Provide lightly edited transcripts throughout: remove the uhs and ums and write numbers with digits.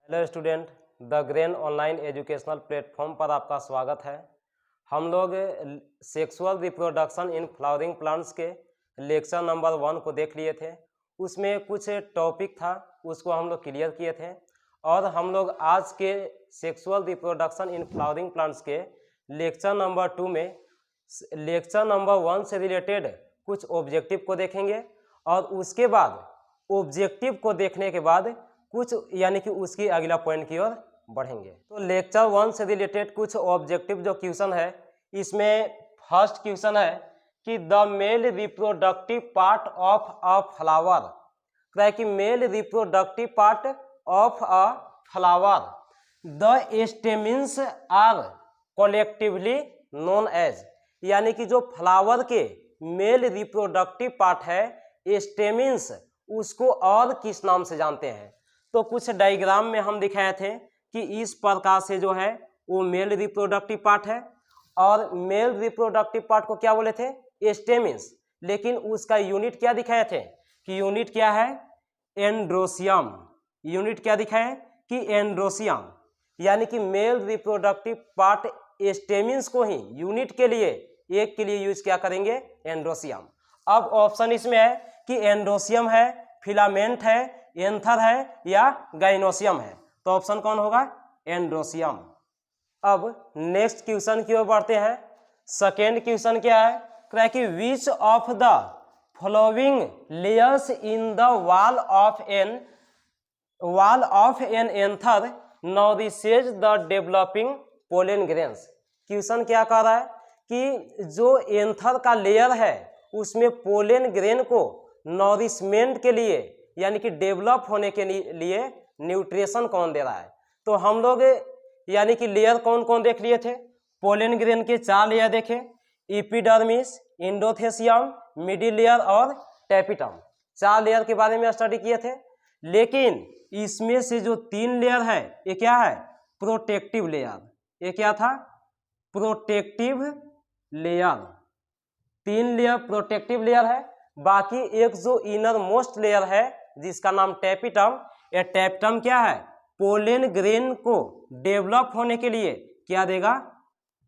Hello student, the grain online educational platform पर आपका स्वागत है। हम लोग sexual reproduction in flowering plants के लेक्चर नंबर 1 को देख लिए थे। उसमें कुछ टॉपिक था, उसको हम लोग क्लियर किए थे और हम लोग आज के sexual reproduction in flowering plants के लेक्चर नंबर 2 में लेक्चर नंबर 1 से रिलेटेड कुछ ऑब्जेक्टिव को देखेंगे और उसके बाद ऑब्जेक्टिव को देखने के बाद कुछ यानी कि उसकी अगला पॉइंट की ओर बढ़ेंगे। तो लेक्चर 1 से रिलेटेड कुछ ऑब्जेक्टिव जो क्वेश्चन है, इसमें फर्स्ट क्वेश्चन है कि the male reproductive part of a flower, क्या कि male reproductive part of a flower the stamens are collectively known as, यानी कि जो फ्लावर के मेल रिप्रोडक्टिव पार्ट है स्टेमिन्स, उसको और किस नाम से जानते हैं। तो कुछ डायग्राम में हम दिखाए थे कि इस प्रकार से जो है वो मेल रिप्रोडक्टिव पार्ट है और मेल रिप्रोडक्टिव पार्ट को क्या बोले थे, स्टेमिन्स, लेकिन उसका यूनिट क्या दिखाए थे कि यूनिट क्या है, एंड्रोसियम। यूनिट क्या दिखाए कि एंड्रोसियम, यानी कि मेल रिप्रोडक्टिव पार्ट स्टेमिन्स को ही यूनिट के लिए एक के लिए यूज क्या करेंगे, एंड्रोसियम। अब ऑप्शन इसमें है कि एंड्रोसियम है, फिलामेंट है, एंथर है या गाइनोसियम है। तो ऑप्शन कौन होगा, एंड्रोसियम। अब नेक्स्ट क्वेश्चन की ओर बढ़ते हैं। सेकेंड क्वेश्चन क्या है कि which of the following layers in the wall of an anther nourishes the developing pollen grains. Question क्या कह रहा है कि जो एंथर का लेयर है उसमें पोलन ग्रेन को नॉरिशमेंट के लिए यानी कि डेवलप होने के लिए न्यूट्रिशन कौन दे रहा है। तो हम लोग यानी कि लेयर कौन कौन देख लिए थे, पोलन ग्रेन के 4 लेयर देखे, एपिडर्मिस, इंडोथेसियम, मिडिल लेयर और टैपिटम। 4 लेयर के बारे में स्टडी किए थे, लेकिन इसमें से जो 3 लेयर है ये क्या है, प्रोटेक्टिव लेयर। ये क्या था, protective layer. 3 layer protective layer है, बाकी एक जो इनर मोस्ट लेयर है जिसका नाम टैपिटम, यह टैपिटम क्या है, पोलन ग्रेन को डेवलप होने के लिए क्या देगा,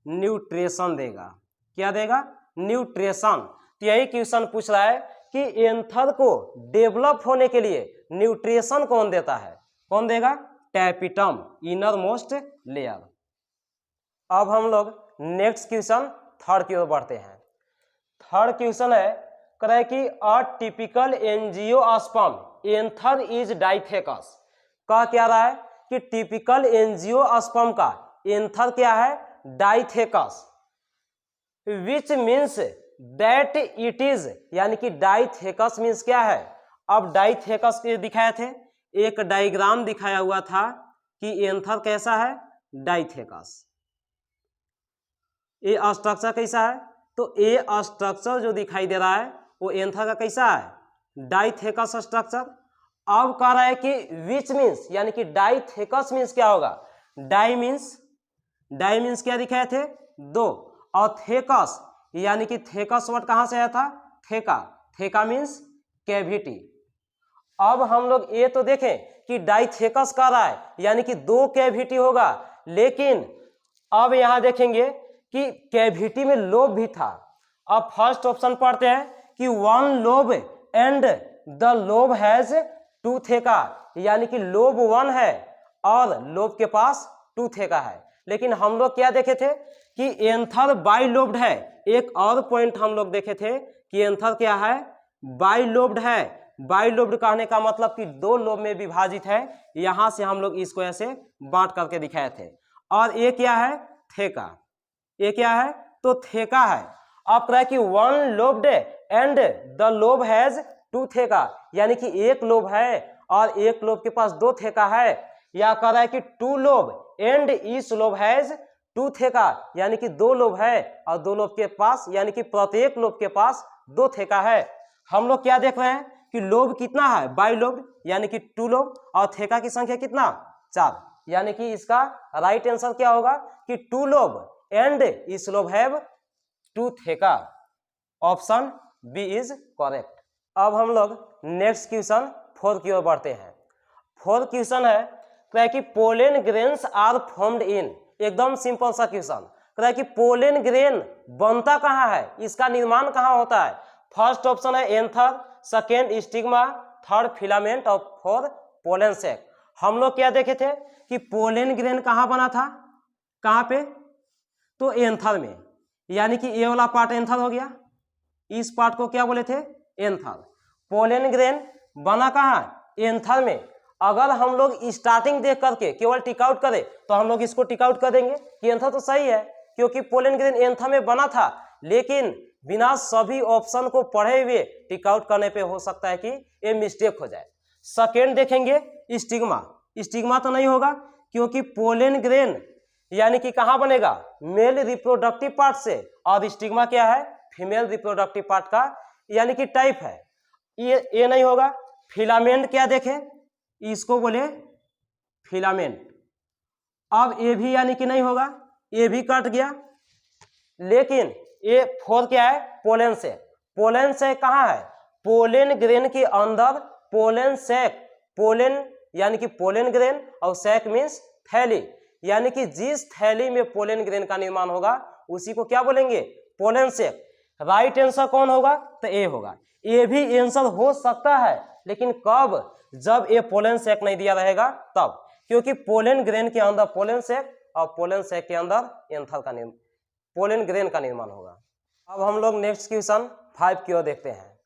न्यूट्रिशन देगा। क्या देगा, न्यूट्रिशन। तो यही क्वेश्चन पूछ रहा है कि एंथर को डेवलप होने के लिए न्यूट्रिशन कौन देता है, कौन देगा, टैपिटम, इनर मोस्ट लेयर। अब हम लोग नेक्स्ट क्वेश्चन थर्ड की ओर बढ़ते हैं। थर्ड क्वेश्चन है कि a typical angiosperm anther is dithecous. कह क्या रहा है कि टिपिकल एंजियोस्पर्म का एंथर क्या है, dithecous, which means that it is, यानी कि डाइथेकस मीन्स क्या है। अब डाइथेकस के दिखाए थे, एक डायग्राम दिखाया हुआ था कि एंथर कैसा है, डाइथेकस। ये स्ट्रक्चर कैसा है, तो ये स्ट्रक्चर जो दिखाई दे रहा है वो एंथर का कैसा है, डाइथेकस स्ट्रक्चर। अब कह रहा है कि विच मीन्स, यानी कि डाइथेकस मीन्स क्या होगा, डाई मीन्स क्या दिखाए थे, 2, और थेकस यानी कि थेकस वर्ड कहां से आया था, थेका मीन्स कैविटी। अब हम लोग ये तो देखें कि डाइथेकस कह रहा है यानी कि 2 कैविटी होगा, लेकिन अब यहां देखेंगे कि कैविटी में लोब भी था। अब फर्स्ट ऑप्शन पढ़ते हैं कि 1 lobe and the lobe has 2 थेका, यानी कि लोब 1 है और लोब के पास 2 थेका है। लेकिन हम लोग क्या देखे थे कि एंथर बाइलोब्ड है। एक और पॉइंट हम लोग देखे थे कि एंथर क्या है, बाइलोब्ड है। बाइलोब्ड कहने का मतलब कि 2 लोब में विभाजित है। यहां से हम लोग इसको ऐसे बांट करके दिखाए थे। और ये क्या है, थेका। ये क्या है, तो थेका है। अब कह रहा है कि 1 lobed and the lobe has 2 थेका, यानी कि 1 लोब है और 1 लोब के पास 2 थेका है। या कह रहा है कि 2 lobe and each lobe has 2 थेका, यानी कि 2 लोब है और 2 लोब के पास, यानी कि प्रत्येक लोब के पास 2 थेका है। हम लोग क्या देख रहे हैं कि लोब कितना है, बाइलोब्ड, यानी कि 2 लोब, और थेका की संख्या कितना, 4, यानी कि इसका राइट आंसर क्या होगा कि 2 lobe and each lobe have 2 theca. Option B is correct. अब हम लोग नेक्स्ट क्वेश्चन 4 की ओर बढ़ते हैं। 4 क्वेश्चन है कह कि pollen grains are formed in, एकदम सिंपल सा क्वेश्चन, कह कि पोलन ग्रेन बनता कहाँ है, इसका निर्माण कहाँ होता है। फर्स्ट ऑप्शन है anther, second stigma, third filament और फोर्थ पोलन सैक। हम लोग क्या देखे थे कि पोलन ग्रेन कहाँ बना था, कहाँ पे, तो एंथर में, यानी कि ये वाला पार्ट एंथर हो गया, इस पार्ट को क्या बोले थे, एंथर। पोलन ग्रेन बना कहाँ, एंथर में। अगर हम लोग स्टार्टिंग देख करके केवल टिक आउट करें तो हम लोग इसको टिक आउट कर देंगे कि एंथर तो सही है, क्योंकि पोलन ग्रेन एंथर में बना था। लेकिन बिना सभी ऑप्शन को पढ़े हुए टिक आउट करने पे हो सकता है कि ये मिस्टेक हो जाए। सेकेंड देखेंगे स्टिग्मा, स्टिग्मा तो नहीं होगा, क्योंकि पोलन ग्रेन यानी कि कहाँ बनेगा, मेल रिप्रोडक्टिव पार्ट से, और स्टिग्मा क्या है, फीमेल रिप्रोडक्टिव पार्ट का यानी कि टाइप है, ये नहीं होगा। फिलामेंट क्या देखे, इसको बोले फिलामेंट। अब ये भी यानी कि नहीं होगा, ये भी कट गया। लेकिन ये फोर क्या है, पोलन सैक। पोलन सैक कहाँ है, पोलन ग्रेन के अंदर पोलन सैक, पोलन यानी कि पोलन ग्रेन और सैक मीन्स थैली, यानी कि जिस थैली में पोलन ग्रेन का निर्माण होगा उसी को क्या बोलेंगे, पोलन सैक। राइट आंसर कौन होगा, तो ए होगा। ये भी आंसर हो सकता है, लेकिन कब, जब ये पोलन सैक नहीं दिया रहेगा तब, क्योंकि पोलन ग्रेन के अंदर पोलन सैक और पोलन सैक के अंदर एंथर का पोलन ग्रेन का निर्माण होगा। अब हम लोग नेक्स्ट क्वेश्चन 5 की ओर देखते हैं।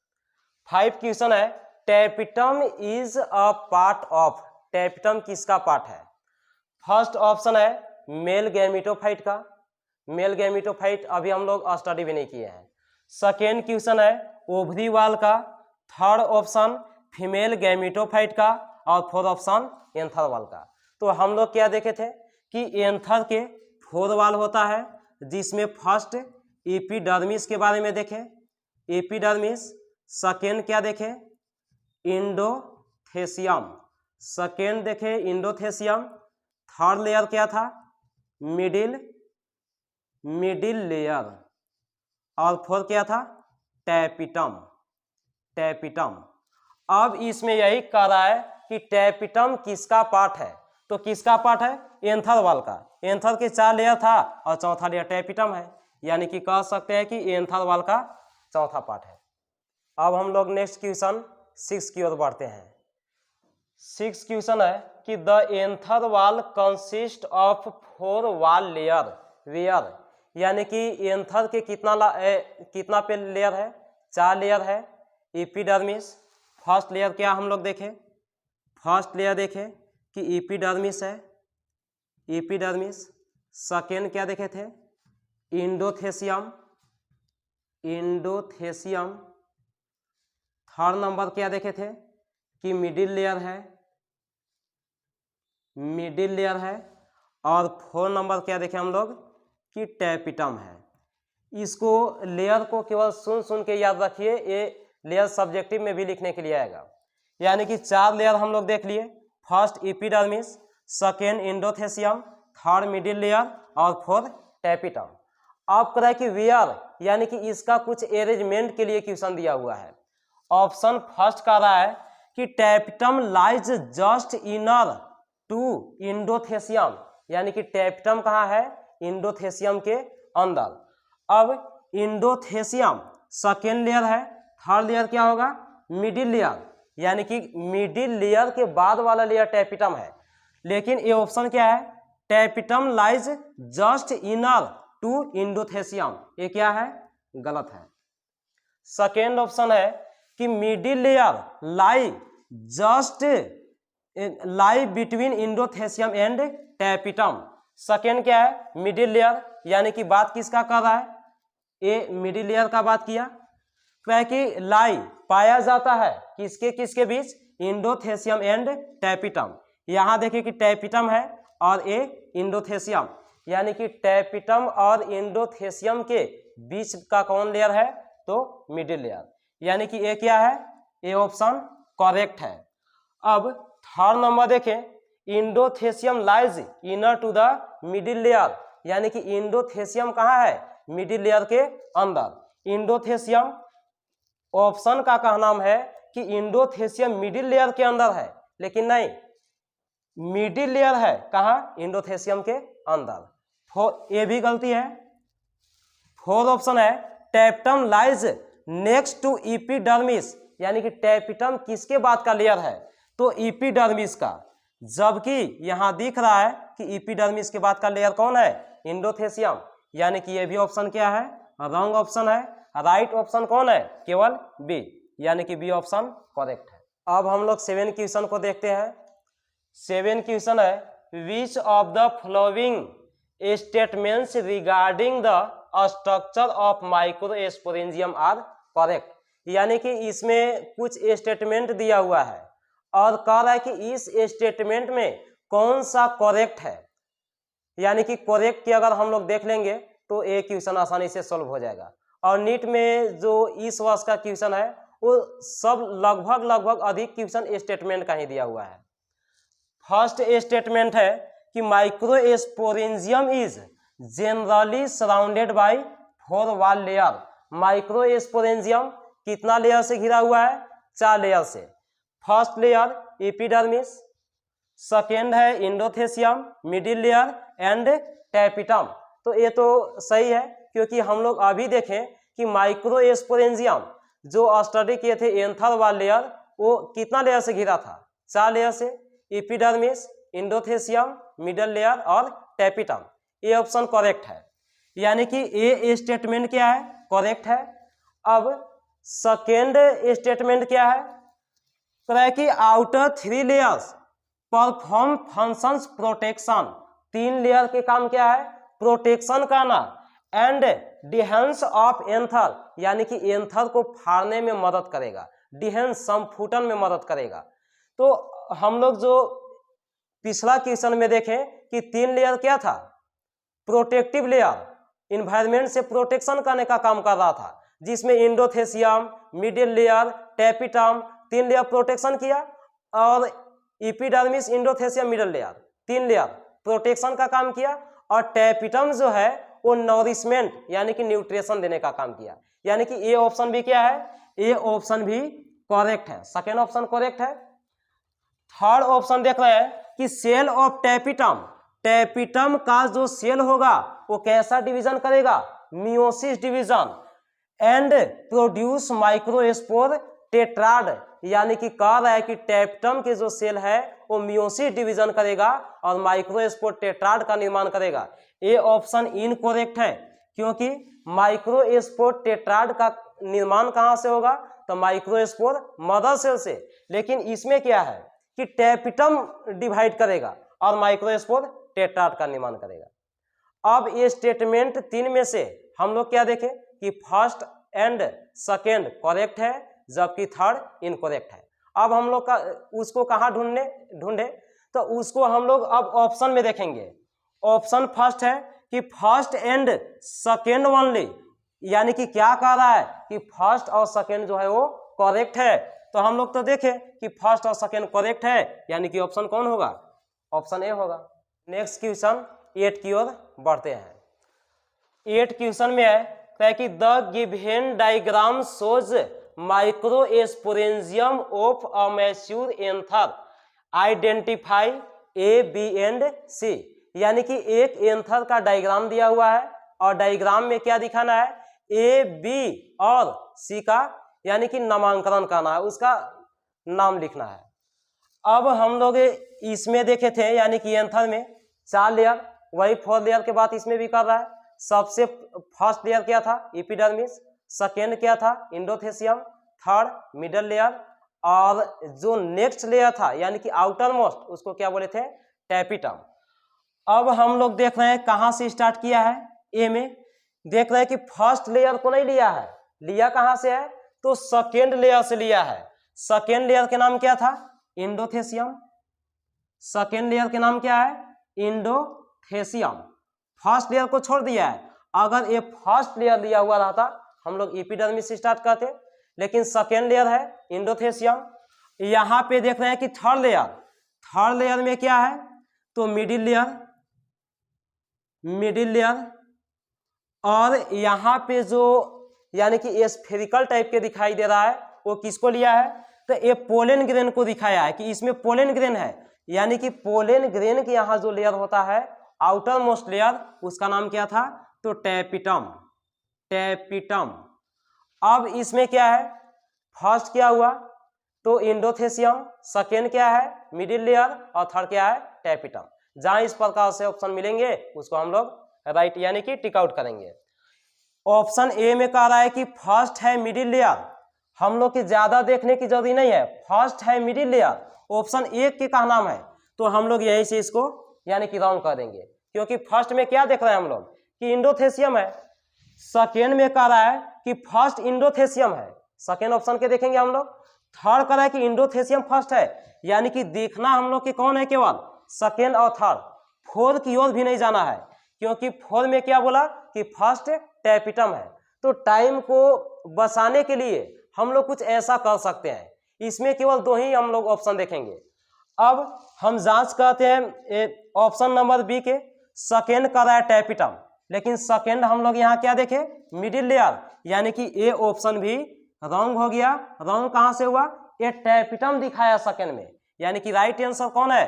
5 क्वेश्चन है, tapetum is a part of, tapetum किसका पार्ट है। फर्स्ट ऑप्शन है मेल गैमेटोफाइट का, मेल गैमेटोफाइट अभी हम लोग स्टडी भी नहीं किए हैं। सेकेंड क्वेश्चन है ओवरी वाल का, थर्ड ऑप्शन फीमेल गैमेटोफाइट का, और फोर्थ ऑप्शन एंथर वाल का। तो हम लोग क्या देखे थे कि एंथर के 4 वाल होता है, जिसमें फर्स्ट एपिडर्मिस के बारे में देखे, एपिडर्मिस। सेकेंड क्या देखे, इंडोथेसियम, सेकेंड देखे इंडोथेसियम। थर्ड लेयर क्या था, मिडिल लेयर, और फोर्थ क्या था, टैपिटम, टैपिटम। अब इसमें यही कह रहा है कि टैपिटम किसका पार्ट है, तो किसका पार्ट है, एंथर वाल का। एंथर के 4 लेयर था और चौथा लेयर टैपिटम है, यानी कि कह सकते हैं कि एंथर वाल का चौथा पार्ट है। अब हम लोग नेक्स्ट क्वेश्चन 6 की ओर बढ़ते हैं। 6 क्वेश्चन है कि द एंथर वाल कंसिस्ट ऑफ 4 वाल लेयर वेयर, यानी कि एंथर के कितना पे लेयर है, 4 लेयर है। एपिडर्मिस, फर्स्ट लेयर क्या हम लोग देखें, फर्स्ट लेयर देखें कि एपिडर्मिस है, एपिडर्मिस। सेकेंड क्या देखे थे, इंडोथेसियम, इंडोथेसियम। थर्ड नंबर क्या देखे थे कि मिडिल लेयर है, मिडिल लेयर है। और 4 नंबर क्या देखे हम लोग कि टैपिटम है। इसको लेयर को केवल सुन के याद रखिए, ये लेयर सब्जेक्टिव में भी लिखने के लिए आएगा। यानी कि 4 लेयर हम लोग देख लिए, first epidermis, second endothecium, third middle layer और फोर्थ टैपिटम। अब कह कि वेयर, यानी कि इसका कुछ अरेंजमेंट के लिए क्वेश्चन दिया हुआ है। ऑप्शन फर्स्ट कह रहा है कि tapetum lies just inner to endothecium, यानी कि टैपिटम कहाँ है, इंडोथेसियम के अंदर। अब इंडोथेसियम सेकेंड लेयर है, थर्ड लेयर क्या होगा, मिडिल लेयर, यानी कि मिडिल लेयर के बाद वाला लेयर टैपिटम है। लेकिन ये ऑप्शन क्या है, tapetum lies just inner to endothecium, ये क्या है, गलत है। सेकेंड ऑप्शन है कि middle layer lie between endothecium and tapetum. Second क्या है, मिडिल लेयर, यानी कि बात किसका कर रहा है, ये मिडिल लेयर का बात किया। क्या कि लाई पाया जाता है किसके किसके बीच, इंडोथेसियम एंड टैपिटम। यहाँ देखिए कि टैपिटम है और ये इंडोथेसियम, यानी कि टैपिटम और इंडोथेसियम के बीच का कौन लेयर है, तो मिडिल लेयर, यानी कि ये क्या है, ये ऑप्शन करेक्ट है। अब थर्ड नंबर देखें, endothecium lies inner to the middle layer, यानी कि इंडोथेसियम कहाँ है, मिडिल लेयर के अंदर। इंडोथेसियम ऑप्शन का कहना है कि इंडोथेसियम मिडिल लेयर के अंदर है, लेकिन नहीं, मिडिल लेयर है कहाँ, इंडोथेसियम के अंदर। ये भी गलती है। फोर्थ ऑप्शन है tapetum lies next to epidermis, यानी कि टैपेटम किसके बाद का लेयर है, तो एपिडर्मिस का, जबकि यहाँ दिख रहा है कि एपिडर्मिस के बाद का लेयर कौन है, इंडोथेसियम, यानी कि ये भी ऑप्शन क्या है, रॉन्ग ऑप्शन है। राइट ऑप्शन कौन है, केवल बी, यानी कि बी ऑप्शन करेक्ट है। अब हम लोग 7 क्वेश्चन को देखते हैं। 7 क्वेश्चन है which of the following statements regarding the structure of microsporangium are correct, यानी कि इसमें कुछ स्टेटमेंट दिया हुआ है और कह रहा है कि इस स्टेटमेंट में कौन सा करेक्ट है, यानी कि करेक्ट की अगर हम लोग देख लेंगे तो ये क्वेश्चन आसानी से सॉल्व हो जाएगा। और नीट में जो इस वर्ष का क्वेश्चन है वो सब लगभग अधिक क्वेश्चन स्टेटमेंट का ही दिया हुआ है। फर्स्ट स्टेटमेंट है कि microsporangium is generally surrounded by 4 wall layer. Microsporangium कितना लेयर से घिरा हुआ है, 4 लेयर से। फर्स्ट लेयर एपिडर्मिस, सेकेंड है इंडोथेसियम, मिडिल लेयर एंड टैपेटम। तो ये तो सही है, क्योंकि हम लोग अभी देखें कि माइक्रोस्पोरेंजियम जो स्टडी किए थे एंथर वाल लेयर, वो कितना लेयर से घिरा था, 4 लेयर से, एपिडर्मिस, इंडोथेसियम, मिडिल लेयर और टैपेटम। ये ऑप्शन करेक्ट है, यानी कि ये स्टेटमेंट क्या है, करेक्ट है। अब सेकेंड स्टेटमेंट क्या है, कि outer 3 layers perform functions protection. 3 layer के काम क्या है, प्रोटेक्शन करना, एंड डिहेंस ऑफ एंथर, यानी कि एंथर को फाड़ने में मदद करेगा, डिहेंस संफुटन में मदद करेगा। तो हम लोग जो पिछला क्वेश्चन में देखें कि 3 लेयर क्या था, प्रोटेक्टिव लेयर, इन्वायरमेंट से प्रोटेक्शन करने का काम कर रहा था, जिसमें endothecium, middle layer, tapetum 3 layer protection किया, और epidermis, endothecium, middle layer 3 layer protection का काम किया, और टैपेटम जो है वो नॉरिशमेंट यानी कि न्यूट्रिशन देने का काम किया। यानी कि ये ऑप्शन भी क्या है, ये ऑप्शन भी करेक्ट है, सेकेंड ऑप्शन करेक्ट है। थर्ड ऑप्शन देख रहे हैं कि सेल ऑफ टैपेटम, टैपेटम का जो सेल होगा वो कैसा डिवीजन करेगा, meiosis division, and produce microspore tetrad, यानी कि कह रहा है कि टैपेटम के जो सेल है वो मियोसिस डिवीजन करेगा और माइक्रोस्पोर टेट्राड का निर्माण करेगा। ये ऑप्शन इनकरेक्ट है, क्योंकि माइक्रोस्पोर टेट्राड का निर्माण कहां से होगा, तो माइक्रोस्पोर मदर सेल से, लेकिन इसमें क्या है कि टैपेटम डिवाइड करेगा और माइक्रोस्पोर टेट्राड का निर्माण करेगा। अब ये स्टेटमेंट 3 में से हम लोग क्या देखें कि फर्स्ट एंड सेकेंड करेक्ट है, जबकि थर्ड इनकरेक्ट है। अब हम लोग का उसको कहाँ ढूंढे, तो उसको हम लोग अब ऑप्शन में देखेंगे। ऑप्शन फर्स्ट है कि फर्स्ट एंड सेकेंड ओनली, यानी कि क्या कह रहा है कि फर्स्ट और सेकेंड जो है वो करेक्ट है। तो हम लोग तो देखें कि फर्स्ट और सेकेंड करेक्ट है, यानी कि ऑप्शन कौन होगा, ऑप्शन ए होगा। नेक्स्ट क्वेश्चन 8 की ओर बढ़ते हैं। 8 क्वेश्चन में है कि the given diagram shows microsporangium of a mature anther, identify A, B and C, यानी कि एक एंथर का डायग्राम दिया हुआ है और डायग्राम में क्या दिखाना है, ए, बी और सी का, यानी कि नामांकन करना है, उसका नाम लिखना है। अब हम लोग इसमें देखे थे, यानी कि एंथर में 4 लेयर, वही 4 लेयर के बाद इसमें भी कर रहा है। सबसे फर्स्ट लेयर क्या था, एपिडर्मिस, सेकेंड क्या था, इंडोथेसियम, थर्ड मिडिल लेयर, और जो नेक्स्ट लेयर था यानी कि आउटर मोस्ट, उसको क्या बोले थे, टैपेटम। अब हम लोग देख रहे हैं कहां से स्टार्ट किया है, ए में देख रहे हैं कि फर्स्ट लेयर को नहीं लिया है, लिया कहां से है, तो सेकेंड लेयर से लिया है। सेकेंड लेयर के नाम क्या था, इंडोथेसियम, सेकेंड लेयर के नाम क्या है, इंडोथेसियम। फर्स्ट लेयर को छोड़ दिया है, अगर ये फर्स्ट लेयर लिया हुआ रहता हम लोग एपिडर्मिस से स्टार्ट करते, लेकिन सेकेंड लेयर है इंडोथेसियम। यहाँ पे देख रहे हैं कि थर्ड लेयर, थर्ड लेयर में क्या है, तो मिडिल लेयर, मिडिल लेयर, और यहाँ पे जो यानी कि स्फेरिकल टाइप के दिखाई दे रहा है वो किसको लिया है, तो ये पोलन ग्रेन को दिखाया है कि इसमें पोलन ग्रेन है, यानी कि पोलन ग्रेन के यहाँ जो लेयर होता है आउटर मोस्ट लेयर, उसका नाम क्या था, तो टैपिटम, टैपिटम। अब इसमें क्या है, फर्स्ट क्या हुआ, तो इंडोथेसियम, सेकेंड क्या है मिडिल लेयर, और थर्ड क्या है टैपिटम। जहां इस प्रकार से ऑप्शन मिलेंगे उसको हम लोग राइट यानी कि टिक आउट करेंगे। ऑप्शन ए में कह रहा है कि फर्स्ट है मिडिल लेयर, हम लोग की ज्यादा देखने की जरूरी नहीं है, फर्स्ट है मिडिल लेयर, ऑप्शन ए के का नाम है, तो हम लोग यहीं से इसको यानी कि राउंड कर देंगे, क्योंकि फर्स्ट में क्या देख रहे हैं हम लोग कि इंडोथेसियम है, सेकेंड में कह रहा है कि फर्स्ट इंडोथेसियम है, सेकेंड ऑप्शन के देखेंगे हम लोग, थर्ड कह रहा है कि इंडोथेसियम फर्स्ट है, यानी कि देखना हम लोग की कौन है, केवल सेकेंड और थर्ड, फोर्थ की ओर भी नहीं जाना है, क्योंकि फोर्थ में क्या बोला कि फर्स्ट टैपिटम है। तो टाइम को बचाने के लिए हम लोग कुछ ऐसा कर सकते हैं, इसमें केवल दो ही हम लोग ऑप्शन देखेंगे। अब हम जांच करते हैं ऑप्शन नंबर बी के, सेकेंड कर रहा है टैपिटम, लेकिन सेकेंड हम लोग यहाँ क्या देखे मिडिल लेयर, यानी कि ए ऑप्शन भी रॉन्ग हो गया। रॉन्ग कहां से हुआ, ये टैपिटम दिखाया सेकेंड में, यानी कि राइट आंसर कौन है,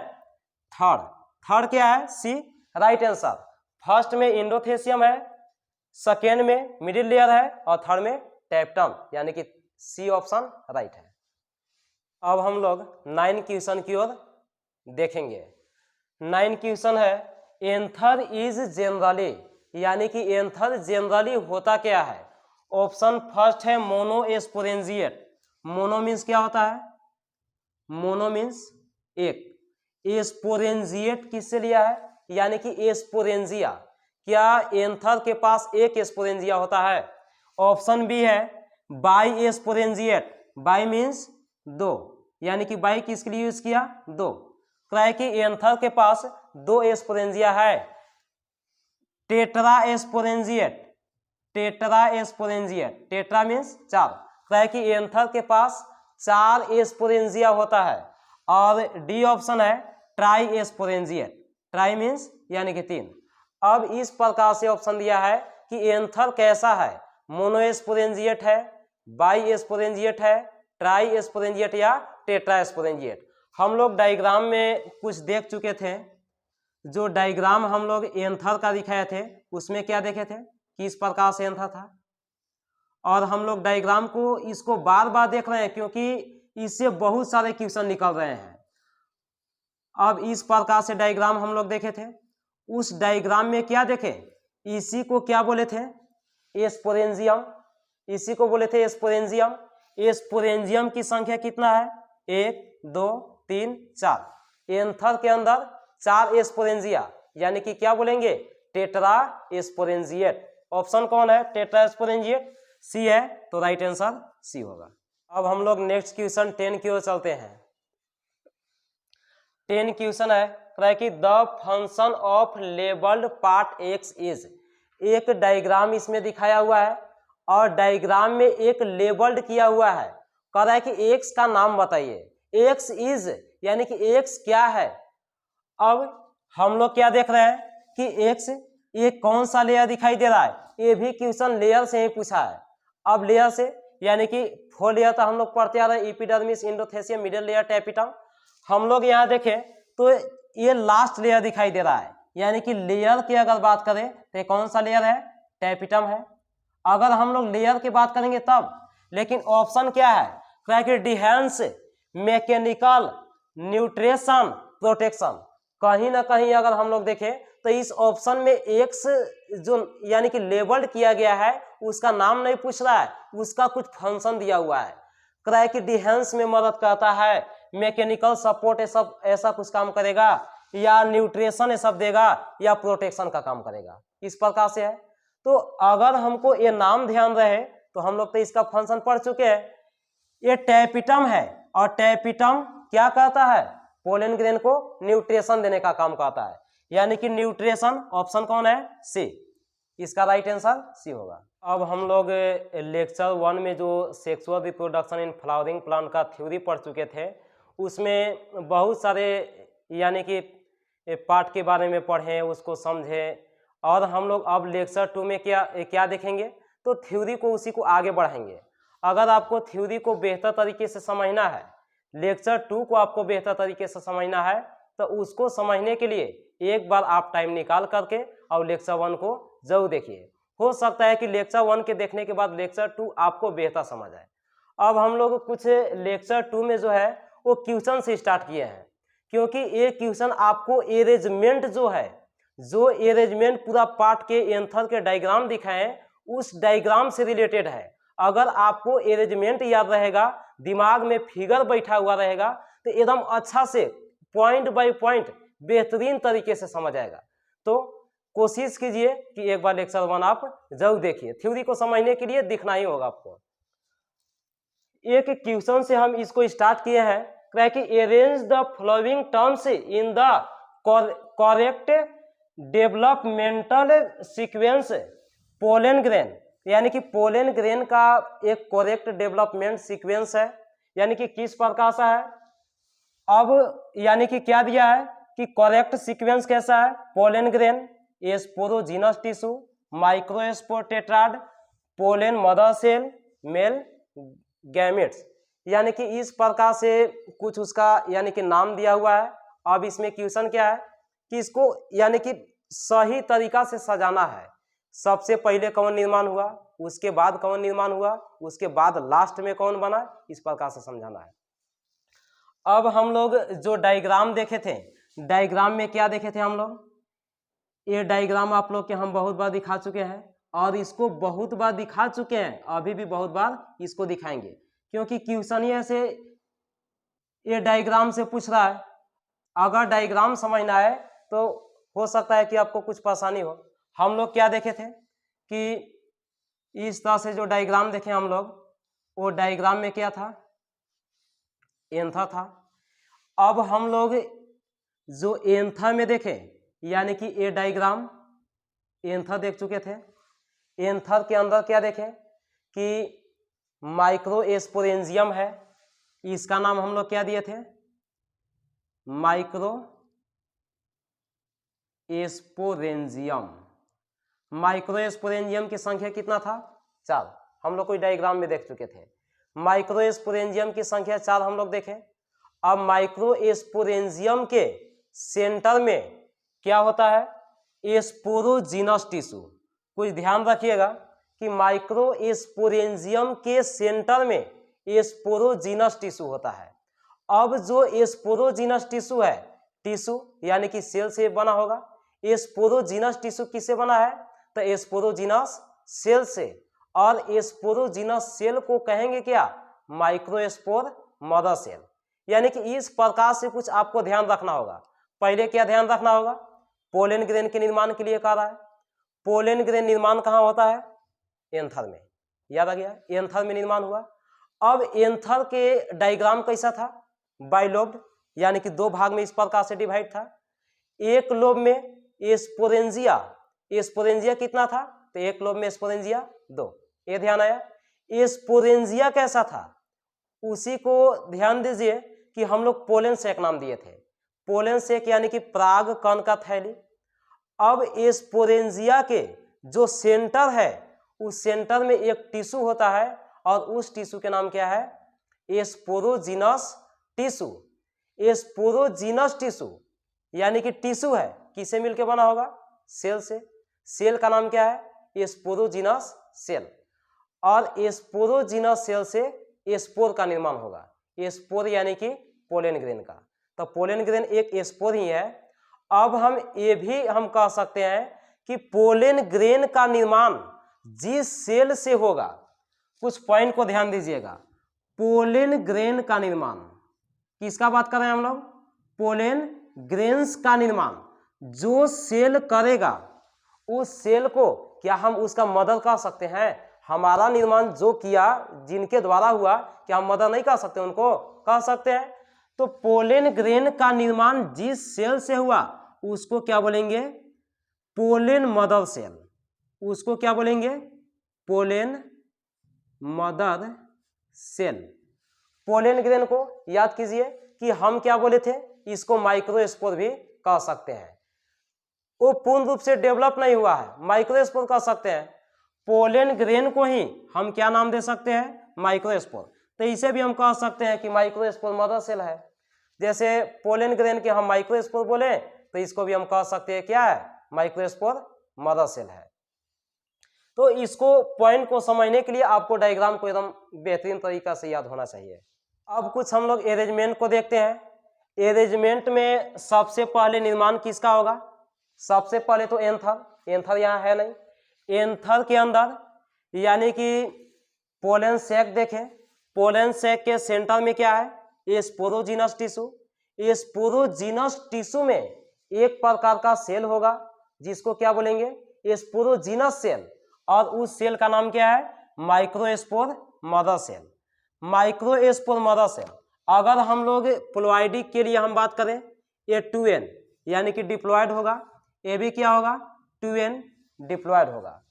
थर्ड। थर्ड क्या है, सी राइट आंसर। फर्स्ट में इंडोथेसियम है, सेकेंड में मिडिल लेयर है, और थर्ड में टैपिटम, यानी कि सी ऑप्शन राइट है। अब हम लोग 9 क्वेश्चन की ओर देखेंगे। 9 क्वेश्चन है, एंथर इज जनरली, यानी कि एंथर जनरली होता क्या है। ऑप्शन फर्स्ट है मोनोस्पोरेंजिएट, मोनो मीन्स क्या होता है, मोनो मीन्स एक, एस्पोरेंजिएट किससे लिया है, यानी कि एस्पोरेंजिया, क्या एंथर के पास एक एस्पोरेंजिया होता है। ऑप्शन बी है बाई एस्पोरेंजिएट, बाई मीन्स दो, यानी कि बाई किसके लिए यूज किया, दो, क्या है कि एंथर के पास दो एस्पोरेंजिया है। टेट्रा एस्पोरेंजिएट, टेट्रा एस्पोरेंजिएट, टेट्रा मीन्स चार, क्या है कि एंथर के पास चार एस्पोरेंजिया होता है। और डी ऑप्शन है ट्राई एस्पोरेंजिएट, ट्राई मीन्स यानी कि तीन। अब इस प्रकार से ऑप्शन दिया है कि एंथर कैसा है, मोनोस्पोरेंजिएट है, बाई एस्पोरेंजिएट है, ट्राई एस्पोरेंजिएट या टेट्रा एस्पोरेंजिएट। हम लोग डायग्राम में कुछ देख चुके थे, जो डायग्राम हम लोग एंथर का दिखाए थे उसमें क्या देखे थे, किस प्रकार से एंथर था, और हम लोग डायग्राम को इसको बार बार देख रहे हैं क्योंकि इससे बहुत सारे क्वेश्चन निकल रहे हैं। अब इस प्रकार से डायग्राम हम लोग देखे थे, उस डायग्राम में क्या देखे, इसी को क्या बोले थे, एस्पोरेंजियम, इसी को बोले थे एस्पोरेंजियम। एस्पोरेंजियम की संख्या कितना है, 1 2 3 4, एंथर के अंदर 4 एस्पोरेंजिया, यानी कि क्या बोलेंगे टेट्रा एस्पोरेंजिएट। ऑप्शन कौन है, टेट्रा एस्पोरेंजिएट, सी है, तो राइट आंसर सी होगा। अब हम लोग नेक्स्ट क्वेश्चन 10 की ओर चलते हैं। 10 क्वेश्चन है कि the function of labelled part x is, एक डायग्राम इसमें दिखाया हुआ है और डायग्राम में एक लेबल्ड किया हुआ है, कह रहा है कि एक्स का नाम बताइए। एक्स इज यानी कि एक्स क्या है। अब हम लोग क्या देख रहे हैं कि एक्स ये कौन सा लेयर दिखाई दे रहा है, ये भी क्वेश्चन लेयर से ही पूछा है। अब लेयर से यानी कि 4 लेयर तो हम लोग पढ़ते आ रहे हैं, epidermis, endothecium, middle layer, tapetum. हम लोग यहाँ देखें तो ये लास्ट लेयर दिखाई दे रहा है, यानी कि लेयर की अगर बात करें तो ये कौन सा लेयर है, टैपिटम है। अगर हम लोग लेयर की बात करेंगे तब, लेकिन ऑप्शन क्या है कि डिहेंस, मैकेनिकल, न्यूट्रिशन, प्रोटेक्शन। कहीं ना कहीं अगर हम लोग देखें तो इस ऑप्शन में एक्स जो यानी कि लेबल्ड किया गया है उसका नाम नहीं पूछ रहा है, उसका कुछ फंक्शन दिया हुआ है, क्राई कि डिहेंस में मदद करता है, मैकेनिकल सपोर्ट ये सब ऐसा कुछ काम करेगा, या न्यूट्रिशन ये सब देगा, या प्रोटेक्शन का काम करेगा, इस प्रकार से है। तो अगर हमको ये नाम ध्यान रहे तो हम लोग तो इसका फंक्शन पढ़ चुके हैं। ये टैपिटम है और टैपिटम क्या कहता है, पोलन ग्रेन को न्यूट्रिशन देने का काम करता है, यानी कि न्यूट्रिशन ऑप्शन कौन है, सी, इसका राइट आंसर सी होगा। अब हम लोग लेक्चर 1 में जो sexual reproduction in flowering plant का थ्योरी पढ़ चुके थे, उसमें बहुत सारे यानी कि पार्ट के बारे में पढ़ें, उसको समझें, और हम लोग अब लेक्चर 2 में क्या देखेंगे, तो थ्योरी को उसी को आगे बढ़ाएंगे। अगर आपको थ्योरी को बेहतर तरीके से समझना है, लेक्चर 2 को आपको बेहतर तरीके से समझना है, तो उसको समझने के लिए एक बार आप टाइम निकाल करके और लेक्चर 1 को जरूर देखिए। हो सकता है कि लेक्चर 1 के देखने के बाद लेक्चर 2 आपको बेहतर समझ आए। अब हम लोग कुछ लेक्चर 2 में जो है वो क्वेश्चन से स्टार्ट किए हैं, क्योंकि ये क्वेश्चन आपको अरेंजमेंट जो है, जो अरेंजमेंट पूरा पार्ट के एंथर के डायग्राम दिखाए हैं उस डायग्राम से रिलेटेड है। अगर आपको अरेंजमेंट याद रहेगा, दिमाग में फिगर बैठा हुआ रहेगा, तो एकदम अच्छा से पॉइंट बाय पॉइंट बेहतरीन तरीके से समझ आएगा। तो कोशिश कीजिए कि एक बार लेक्चर 1 आप जरूर देखिए। थ्योरी को समझने के लिए दिखना ही होगा आपको। एक क्वेश्चन से हम इसको स्टार्ट किए हैं कि arrange the following terms in the correct developmental sequence pollen grain, यानी कि पोलन ग्रेन का एक करेक्ट डेवलपमेंट सीक्वेंस है, यानी कि किस प्रकार से है। अब यानी कि क्या दिया है कि करेक्ट सीक्वेंस कैसा है, pollen grain, sporogenous tissue, microspore tetrad, pollen mother cell, male gametes, यानी कि इस प्रकार से कुछ उसका यानी कि नाम दिया हुआ है। अब इसमें क्वेश्चन क्या है कि इसको यानी कि सही तरीका से सजाना है। सबसे पहले कौन निर्माण हुआ, उसके बाद कौन निर्माण हुआ, उसके बाद लास्ट में कौन बना, इस प्रकार से समझाना है। अब हम लोग जो डायग्राम देखे थे, डायग्राम में क्या देखे थे हम लोग, ये डायग्राम आप लोग के हम बहुत बार दिखा चुके हैं और इसको बहुत बार दिखा चुके हैं, अभी भी बहुत बार इसको दिखाएंगे, क्योंकि क्वेश्चन ये से ये डायग्राम से पूछ रहा है। अगर डायग्राम समझना है तो हो सकता है कि आपको कुछ परेशानी हो। हम लोग क्या देखे थे कि इस तरह से जो डायग्राम देखे हम लोग, वो डायग्राम में क्या था, एंथर था। अब हम लोग जो एंथर में देखे, यानी कि ये डायग्राम एंथर देख चुके थे। एंथर के अंदर क्या देखें कि माइक्रोस्पोरेंजियम है, इसका नाम हम लोग क्या दिए थे, माइक्रोस्पोरेंजियम। माइक्रोस्पोरेंजियम की संख्या कितना था, 4। हम लोग कोई डायग्राम में देख चुके थे। माइक्रोस्पोरेंजियम की संख्या 4 हम लोग देखें। अब माइक्रोस्पोरेंजियम के सेंटर में क्या होता है, स्पोरोजीनस टिश्यू। कुछ ध्यान रखिएगा कि माइक्रोस्पोरेंजियम के सेंटर में स्पोरोजीनस टिश्यू होता है। अब जो स्पोरोजीनस टिश्यू है, टिश्यू यानी कि सेल से बना होगा। स्पोरोजीनस टिश्यू किससे बना है, तो स्पोरोजीनस सेल से, और स्पोरोजीनस सेल को कहेंगे क्या, माइक्रोस्पोर मदर सेल। यानी कि इस प्रकार से कुछ आपको ध्यान रखना होगा। पहले क्या ध्यान रखना होगा, पोलन ग्रेन के निर्माण के लिए कह रहा है। पोलन ग्रेन निर्माण कहाँ होता है, एंथर में, याद आ गया, एंथर में निर्माण हुआ। अब एंथर के डायग्राम कैसा था, बाइलोब्ड, यानी कि 2 भाग में इस प्रकार से डिवाइड था। एक लोब में स्पोरेंजिया, स्पोरेंजिया कितना था, तो एक लोब में स्पोरेंजिया 2, ये ध्यान आया। स्पोरेंजिया कैसा था, उसी को ध्यान दीजिए कि हम लोग पोलन सेक नाम दिए थे। पोलन सेक यानी कि पराग कण का थैली। अब स्पोरेंजिया के जो सेंटर है, उस सेंटर में एक टिश्यू होता है और उस टिश्यू के नाम क्या है, स्पोरोजीनस टिश्यू। स्पोरोजीनस टिश्यू यानी कि टिश्यू है, किससे मिलकर बना होगा, सेल से। सेल का नाम क्या है, स्पोरोजीनस सेल, और स्पोरोजीनस सेल से स्पोर का निर्माण होगा। स्पोर यानी कि पोलन ग्रेन का, तो पोलन ग्रेन एक स्पोर ही है। अब हम ये भी हम कह सकते हैं कि पोलन ग्रेन का निर्माण जिस सेल से होगा, कुछ पॉइंट को ध्यान दीजिएगा, पोलन ग्रेन का निर्माण किसका बात कर रहे हैं हम लोग, पोलन ग्रेन्स का निर्माण जो सेल करेगा, उस सेल को क्या हम उसका मदर कह सकते हैं। हमारा निर्माण जो किया, जिनके द्वारा हुआ, क्या हम मदर नहीं कह सकते, उनको कह सकते हैं। तो पोलन ग्रेन का निर्माण जिस सेल से हुआ उसको क्या बोलेंगे, पोलन मदर सेल। उसको क्या बोलेंगे, pollen mother cell. Pollen grain को याद कीजिए कि हम क्या बोले थे, इसको माइक्रोस्पोर भी कह सकते हैं। वो पूर्ण रूप से डेवलप नहीं हुआ है, माइक्रोस्पोर कह सकते हैं। पोलन ग्रेन को ही हम क्या नाम दे सकते हैं, माइक्रोस्पोर। तो इसे भी हम कह सकते हैं कि माइक्रोस्पोर मदर सेल है। जैसे पोलन ग्रेन के हम माइक्रोस्पोर बोले तो इसको भी हम कह सकते हैं क्या है, माइक्रोस्पोर मदर सेल है। तो इसको पॉइंट को समझने के लिए आपको डायग्राम को एकदम बेहतरीन तरीका से याद होना चाहिए। अब कुछ हम लोग अरेंजमेंट को देखते हैं। अरेंजमेंट में सबसे पहले निर्माण किसका होगा, सबसे पहले तो एंथर, एंथर यहाँ है नहीं। एंथर के अंदर यानी कि पोलन सैक देखें, पोलन सैक के सेंटर में क्या है, स्पोरोजिनस टिश्यू। स्पोरोजिनस टिश्यू में एक प्रकार का सेल होगा जिसको क्या बोलेंगे, स्पोरोजिनस सेल, और उस सेल का नाम क्या है, microspore mother cell. Microspore mother cell. अगर हम लोग प्लॉइडी के लिए हम बात करें, ये 2n यानी कि डिप्लॉयड होगा, ये भी क्या होगा, 2n डिप्लॉयड होगा।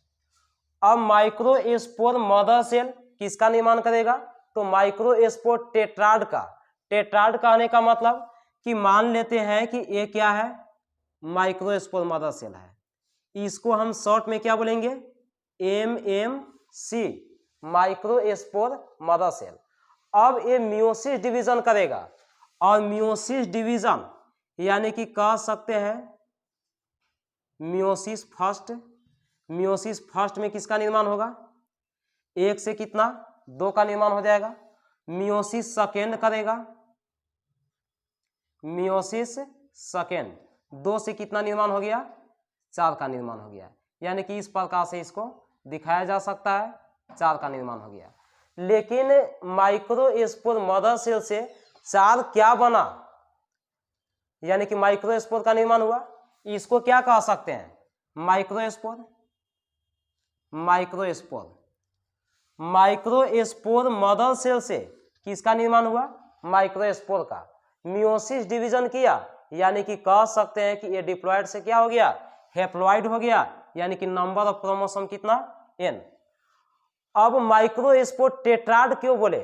अब माइक्रोस्पोर मदर सेल किसका निर्माण करेगा, तो माइक्रोस्पोर टेट्राड का। टेट्राड कहने का मतलब कि मान लेते हैं कि ये क्या है, माइक्रोस्पोर मदर सेल है, इसको हम शॉर्ट में क्या बोलेंगे, MMC, माइक्रोस्पोर मदर सेल। अब ये मियोसिस डिवीजन करेगा, और मियोसिस डिवीजन यानी कि कह सकते हैं मियोसिस फर्स्ट। मियोसिस फर्स्ट में किसका निर्माण होगा, एक से कितना, 2 का निर्माण हो जाएगा। मियोसिस सेकेंड करेगा, मियोसिस सेकेंड 2 से कितना निर्माण हो गया, 4 का निर्माण हो गया। यानी कि इस प्रकार से इसको दिखाया जा सकता है, 4 का निर्माण हो गया। लेकिन माइक्रोस्पोर मदर सेल से 4 क्या बना, यानी कि माइक्रोस्पोर का निर्माण हुआ, इसको क्या कह सकते हैं, microspore. Microspore microspore mother cell से किसका निर्माण हुआ, माइक्रोस्पोर का। मियोसिस डिवीजन किया, यानी कि कह सकते हैं कि ये डिप्लॉयड से क्या हो गया, हैप्लॉयड हो गया, यानी कि नंबर ऑफ क्रोमोसोम कितना, n। अब माइक्रोस्पोर टेट्राड क्यों बोले,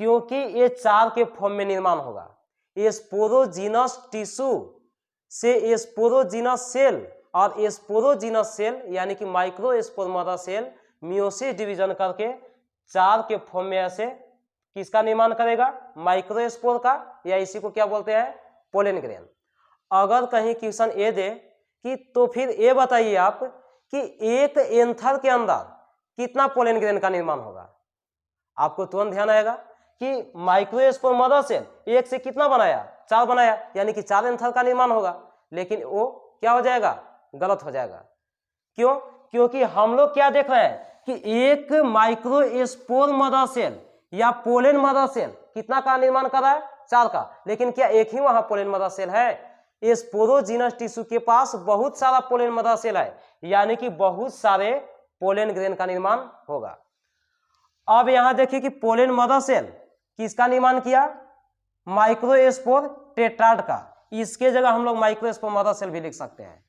क्योंकि ये 4 के फॉर्म में निर्माण होगा। स्पोरोजिनस टिश्यू से स्पोरोजिनस सेल, और स्पोरोजिनस सेल यानी कि microspore mother cell meiosis division करके 4 के फॉर्म में ऐसे किसका निर्माण करेगा, माइक्रोस्पोर का, या इसी को क्या बोलते हैं, पोलन ग्रेन। अगर कहीं क्वेश्चन ये दे कि तो फिर ये बताइए आप कि एक एंथर के अंदर कितना पोलन ग्रेन का निर्माण होगा, आपको तुरंत ध्यान आएगा कि माइक्रोस्पोर मदर सेल 1 से कितना बनाया, 4 बनाया, यानी कि 4 एंथर का निर्माण होगा। लेकिन वो क्या हो जाएगा, गलत हो जाएगा। क्यों, क्योंकि हम लोग क्या देख रहे हैं कि एक माइक्रोस्पोर मदर सेल या पोलन मदर सेल कितना का निर्माण कर रहा है, 4 का। लेकिन क्या एक ही वहां पोलन मदर सेल है, स्पोरोजिनस टिश्यू के पास बहुत सारा पोलन मदर सेल है, यानी कि बहुत सारे पोलन ग्रेन का निर्माण होगा। अब यहां देखिए कि पोलन मदर सेल किसका निर्माण किया, माइक्रोस्पोर टेट्राड का। इसके जगह हम लोग माइक्रोस्पोर मदर सेल भी लिख सकते हैं।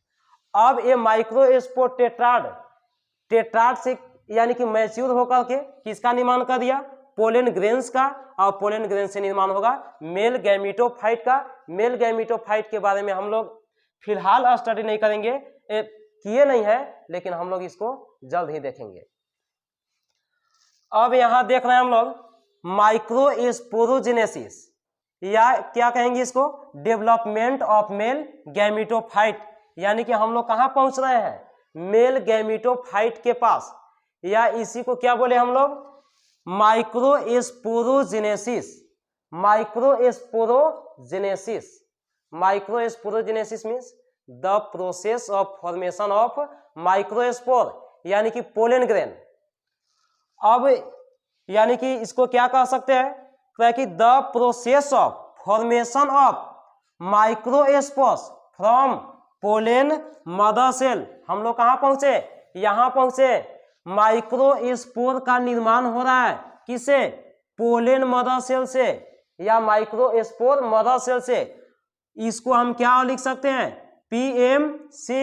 अब ये माइक्रोस्पोर टेट्राड से यानी कि मैच्योर होकर के किसका निर्माण कर दिया, पोलन ग्रेन्स का, और पोलन ग्रेन से निर्माण होगा मेल गैमीटोफाइट का। मेल गैमीटोफाइट के बारे में हम लोग फिलहाल स्टडी नहीं करेंगे, किए नहीं है, लेकिन हम लोग इसको जल्द ही देखेंगे। अब यहां देख रहे हैं हम लोग माइक्रोस्पोरोजेनेसिस, या क्या कहेंगे इसको, डेवलपमेंट ऑफ मेल गैमीटोफाइट। यानी कि हम लोग कहां पहुंच रहे हैं, मेल गैमीटोफाइट के पास, या इसी को क्या बोले हम लोग, microsporogenesis. Microsporogenesis, microsporogenesis means the process of formation of microspore यानी कि पोलन ग्रेन। अब यानी कि इसको क्या कह सकते हैं कि the process of formation of microspores from pollen mother cell. हम लोग कहां पहुंचे, यहां पहुंचे, माइक्रोस्पोर का निर्माण हो रहा है किससे, पोलन मदर सेल से या माइक्रोस्पोर मदर सेल से। इसको हम क्या लिख सकते हैं, PMC,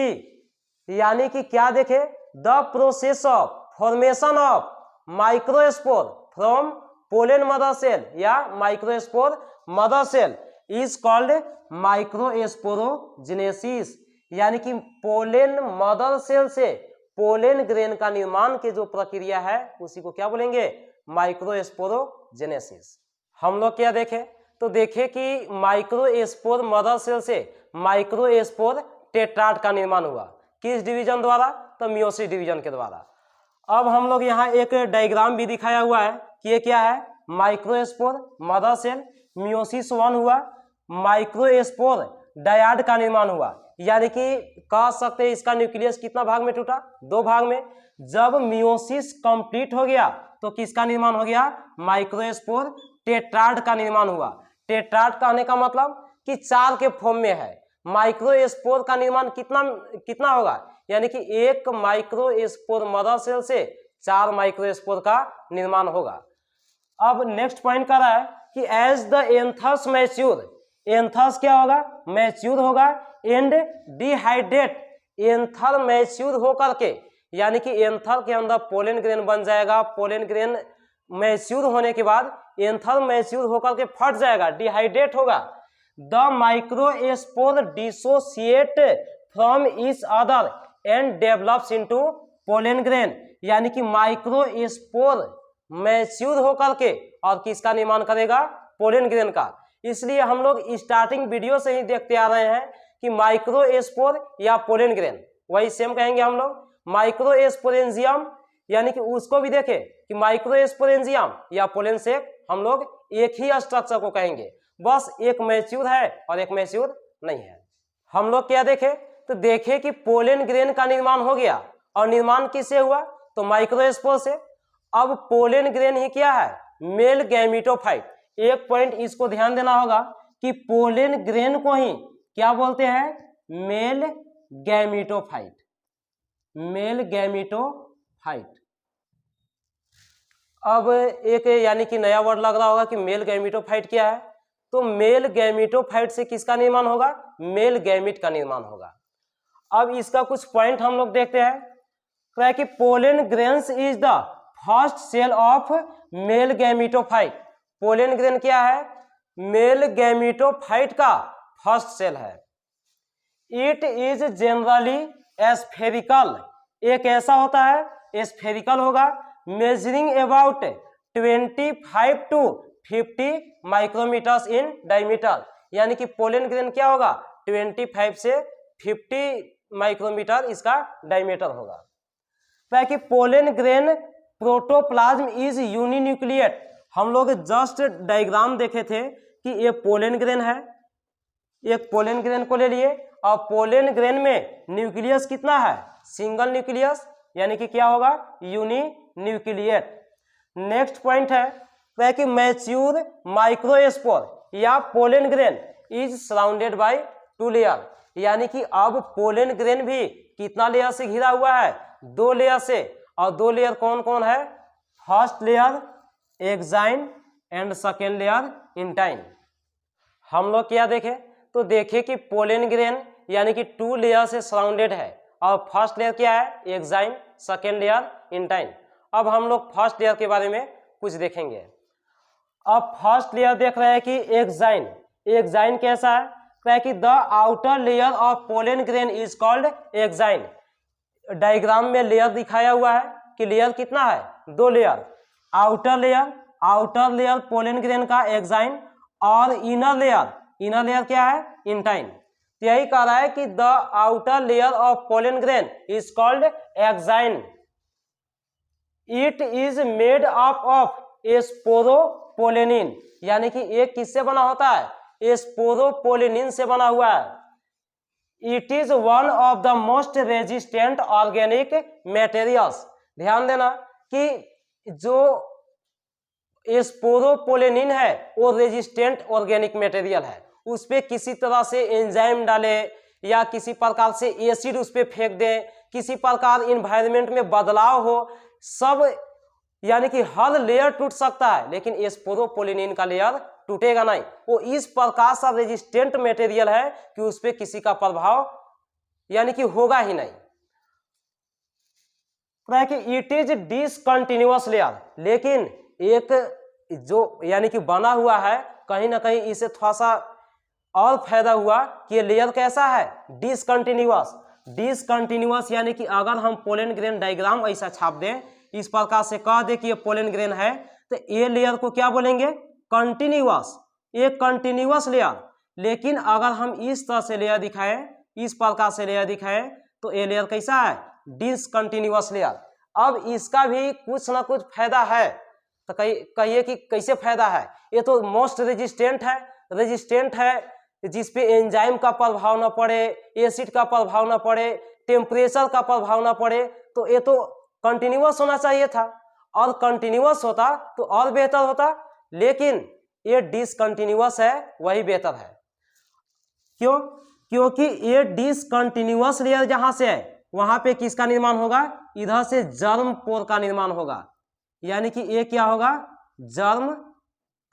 यानी कि क्या देखे, the process of formation of microspore from pollen mother cell या microspore mother cell is called microsporogenesis. यानी कि पोलन मदर सेल से पोलन ग्रेन का निर्माण की जो प्रक्रिया है उसी को क्या बोलेंगे, माइक्रोस्पोरोजेनेसिस। हम लोग क्या देखे, तो देखें कि माइक्रोस्पोर मदर सेल से माइक्रोस्पोर टेट्राड का निर्माण हुआ। किस डिवीजन द्वारा? तो मियोसिस डिवीजन के द्वारा। अब हम लोग यहाँ एक डायग्राम भी दिखाया हुआ है कि ये क्या है, माइक्रोस्पोर मदर सेल, मियोसिस 1 हुआ, माइक्रोस्पोर डायड का निर्माण हुआ, यानी कि कह सकते हैं इसका न्यूक्लियस कितना भाग में टूटा? 2 भाग में। जब मियोसिस कंप्लीट हो गया तो किसका निर्माण हो गया? माइक्रोस्पोर टेट्राड का निर्माण हुआ। टेट्राड कहने का मतलब कि 4 के फॉर्म में है। माइक्रोस्पोर का निर्माण कितना होगा? यानी कि एक माइक्रोस्पोर मदर सेल से 4 माइक्रोस्पोर का निर्माण होगा। अब नेक्स्ट पॉइंट कर रहा है कि as the anthers mature, anthers क्या होगा? मैच्योर होगा एंड डिहाइड्रेट, एंथर मैच्योर होकर के, यानी कि एंथर के अंदर पोलन ग्रेन बन जाएगा। पोलन ग्रेन मैच्योर होने के बाद एंथर मैच्योर होकर के फट जाएगा, डिहाइड्रेट होगा। The microspore dissociate from each other and develops into pollen grain, यानी कि माइक्रोस्पोर मैच्योर होकर के और किसका निर्माण करेगा? पोलन ग्रेन का। इसलिए हम लोग स्टार्टिंग वीडियो से ही देखते आ रहे हैं कि माइक्रोस्पोर या पोलन ग्रेन वही सेम कहेंगे हम लोग। माइक्रोस्पोरेंजियम, यानी कि उसको भी देखें कि माइक्रोस्पोरेंजियम या पोलन सेक, हम लोग एक ही स्ट्रक्चर को कहेंगे, बस एक मैच्योर है और एक मैच्योर नहीं है। हम लोग क्या देखें? तो देखें कि पोलन ग्रेन का निर्माण हो गया, और निर्माण किससे हुआ? तो माइक्रोस्पोर से। अब पोलन ग्रेन ही क्या है? Male gametophyte. एक पॉइंट इसको ध्यान देना होगा कि पोलन ग्रेन को ही क्या बोलते हैं? Male gametophyte, male gametophyte. अब एक यानी कि नया वर्ड लग रहा होगा कि मेल गैमेटोफाइट क्या है? तो मेल गैमेटोफाइट से किसका निर्माण होगा? मेल गैमेट का निर्माण होगा। अब इसका कुछ पॉइंट हम लोग देखते हैं। क्या है कि pollen grains is the first cell of male gametophyte. Pollen grain क्या है? मेल गैमेटोफाइट का फर्स्ट सेल है। इट इज जनरली एस्फेरिकल, एक ऐसा होता है एस्फेरिकल होगा, measuring about 25 to 50 micrometres in diameter, यानी कि पोलन ग्रेन क्या होगा? 25 से 50 माइक्रोमीटर इसका डायमीटर होगा। ताकि pollen grain protoplasm is uninucleate, हम लोग जस्ट डायग्राम देखे थे कि ये पोलन ग्रेन है, एक पोलन ग्रेन को ले लिए, और पोलन ग्रेन में न्यूक्लियस कितना है? सिंगल न्यूक्लियस, यानी कि क्या होगा? यूनिन्यूक्लिएट। नेक्स्ट पॉइंट है कि मैच्योर माइक्रोस्पोर या pollen grain is surrounded by 2 layer, यानी कि अब पोलन ग्रेन भी कितना लेयर से घिरा हुआ है? 2 लेयर से। और 2 लेयर कौन कौन है? First layer exine and second layer intine. हम लोग क्या देखें? तो देखें कि पोलन ग्रेन यानी कि 2 लेयर से सराउंडेड है, और फर्स्ट लेयर क्या है? Exine, second layer intine. अब हम लोग फर्स्ट लेयर के बारे में कुछ देखेंगे। अब फर्स्ट लेयर देख रहे हैं कि एक्साइन। एक्साइन कैसा है? क्या कि the outer layer of pollen grain is called exine. Diagram में लेयर दिखाया हुआ है कि लेयर कितना है? 2 layer. Outer layer pollen grain का एक्साइन, और इनर लेयर क्या है? इंटाइन। यही कह रहा है कि the outer layer of pollen grain is called exine. It is made up of sporopollenin, यानी कि एक किससे बना होता है? स्पोरोपोलेनिन से बना हुआ है। It is one of the most resistant organic materials. ध्यान देना कि जो स्पोरोपोलेनिन है वो रेजिस्टेंट ऑर्गेनिक मटेरियल है, उस पर किसी तरह से एंजाइम डाले या किसी प्रकार से एसिड उस पर फेंक दे, किसी प्रकार इन्वायरमेंट में बदलाव हो, सब यानी कि हर लेयर टूट सकता है, लेकिन स्पोरोपोलेनिन का लेयर टूटेगा नहीं। वो इस प्रकार का रेजिस्टेंट मटेरियल है कि उस पर किसी का प्रभाव यानी कि होगा ही नहीं। कि इट इज डिसकंटिन्यूअस लेयर, लेकिन एक जो यानी कि बना हुआ है, कहीं ना कहीं इसे थोड़ा सा और फायदा हुआ कि ये लेयर कैसा है? डिसकंटिन्यूअस, यानी कि अगर हम पोलन ग्रेन डायग्राम ऐसा छाप दें, इस प्रकार से कह दे कि ये पोलन ग्रेन है, तो ये लेयर को क्या बोलेंगे? कंटिन्यूअस। एक कंटिन्यूअस लेयर, लेकिन अगर हम इस तरह से लेयर दिखाएं, इस प्रकार से लेयर दिखाएं, तो ये लेयर कैसा है, डिसकंटिन्यूअस लेयर। अब इसका भी कुछ ना कुछ फायदा है, तो कहिए कि कैसे फायदा है। ये तो मोस्ट रेजिस्टेंट है जिसपे एंजाइम का प्रभाव न पड़े, एसिड का प्रभाव न पड़े, टेम्परेचर का प्रभाव न पड़े, तो ये तो कंटिन्यूअस होना चाहिए था, और कंटिन्यूअस होता तो और बेहतर होता, लेकिन ये डिसकंटिन्यूअस है, वही बेहतर है। क्यों? क्योंकि ये डिसकंटिन्यूअस लेयर जहां से है वहां पे किसका निर्माण होगा, इधर से जर्म पोर का निर्माण होगा, यानी कि ये क्या होगा, जर्म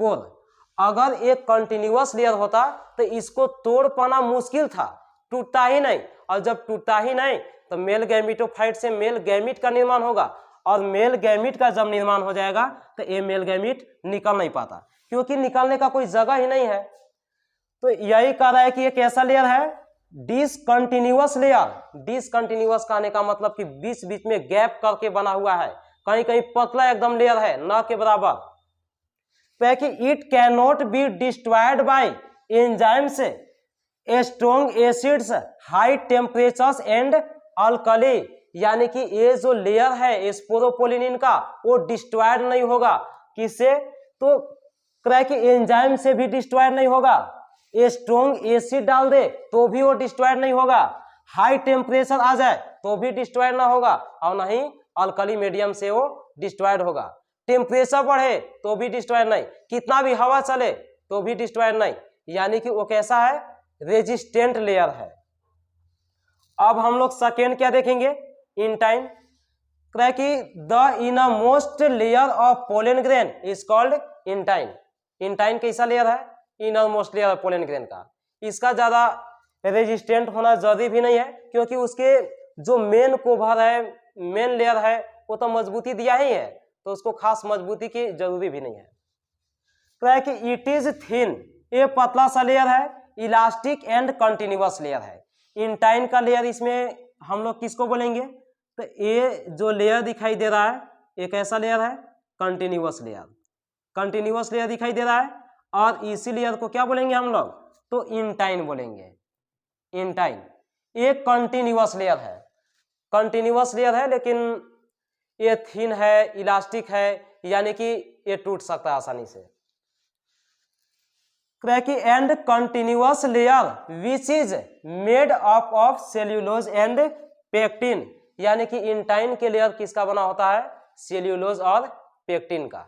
पोर। अगर एक कंटिन्यूअस लेयर होता तो इसको तोड़ पाना मुश्किल था, टूटता ही नहीं, और जब टूटता ही नहीं तो मेल गैमीटोफाइट से मेल गैमीट का निर्माण होगा, और मेल गैमीट का जब निर्माण हो जाएगा तो ये मेल गैमीट निकल नहीं पाता, क्योंकि निकलने का कोई जगह ही नहीं है। तो यही कह रहा है कि ये कैसा लेयर है, डिसकंटिन्यूअस लेयर। डिसकंटिन्यूअस कहने का मतलब कि बीच बीच में गैप करके बना हुआ है, कहीं कहीं पतला एकदम लेयर है, न के बराबर। कि it can not be destroyed by enzymes, strong acids, high temperatures and alkali, यानी कि ये जो लेयर है स्पोरोपोलिनिन का वो डिस्ट्रॉयड नहीं होगा, किससे, तो कि एंजाइम से भी डिस्ट्रॉयड नहीं होगा, स्ट्रॉन्ग एसिड डाल दे तो भी वो डिस्ट्रॉयड नहीं होगा, हाई टेम्परेचर आ जाए तो भी डिस्ट्रॉयड ना होगा, और नहीं अल्कली मीडियम से वो डिस्ट्रॉयड होगा, टेम्परेचर बढ़े तो भी डिस्ट्रॉयड नहीं, कितना भी हवा चले तो भी डिस्ट्रॉयड नहीं, यानी कि वो कैसा है, रेजिस्टेंट लेयर है। अब हम लोग सेकेंड क्या देखेंगे, इंटाइन। कि the innermost layer of pollen grain is called intine. Intine कैसा लेयर है, इनरमोस्ट लेयर पोलन ग्रेन का। इसका ज्यादा रेजिस्टेंट होना जरूरी भी नहीं है, क्योंकि उसके जो मेन कोवर है, मेन लेयर है, वो तो मजबूती दिया ही है, तो उसको खास मजबूती की जरूरी भी नहीं है। कि इट इज थिन, ये पतला सा लेयर है, इलास्टिक एंड कंटिन्यूअस लेयर है। इंटाइन का लेयर इसमें हम लोग किसको बोलेंगे, तो ये जो लेयर दिखाई दे रहा है ये कैसा लेयर है, कंटिन्यूअस लेयर। कंटिन्यूअस लेयर दिखाई दे रहा है, और इसी लेयर को क्या बोलेंगे हम लोग, तो इंटाइन बोलेंगे। इंटाइन ये कंटिन्यूअस लेयर है, कंटिन्यूअस लेयर है, लेकिन ये थिन है, इलास्टिक है, यानी कि ये टूट सकता है आसानी से। Cracky and continuous layer which is made up of cellulose and pectin, यानी कि इंटाइन के लेयर किसका बना होता है, सेल्यूलोज और पेक्टिन का।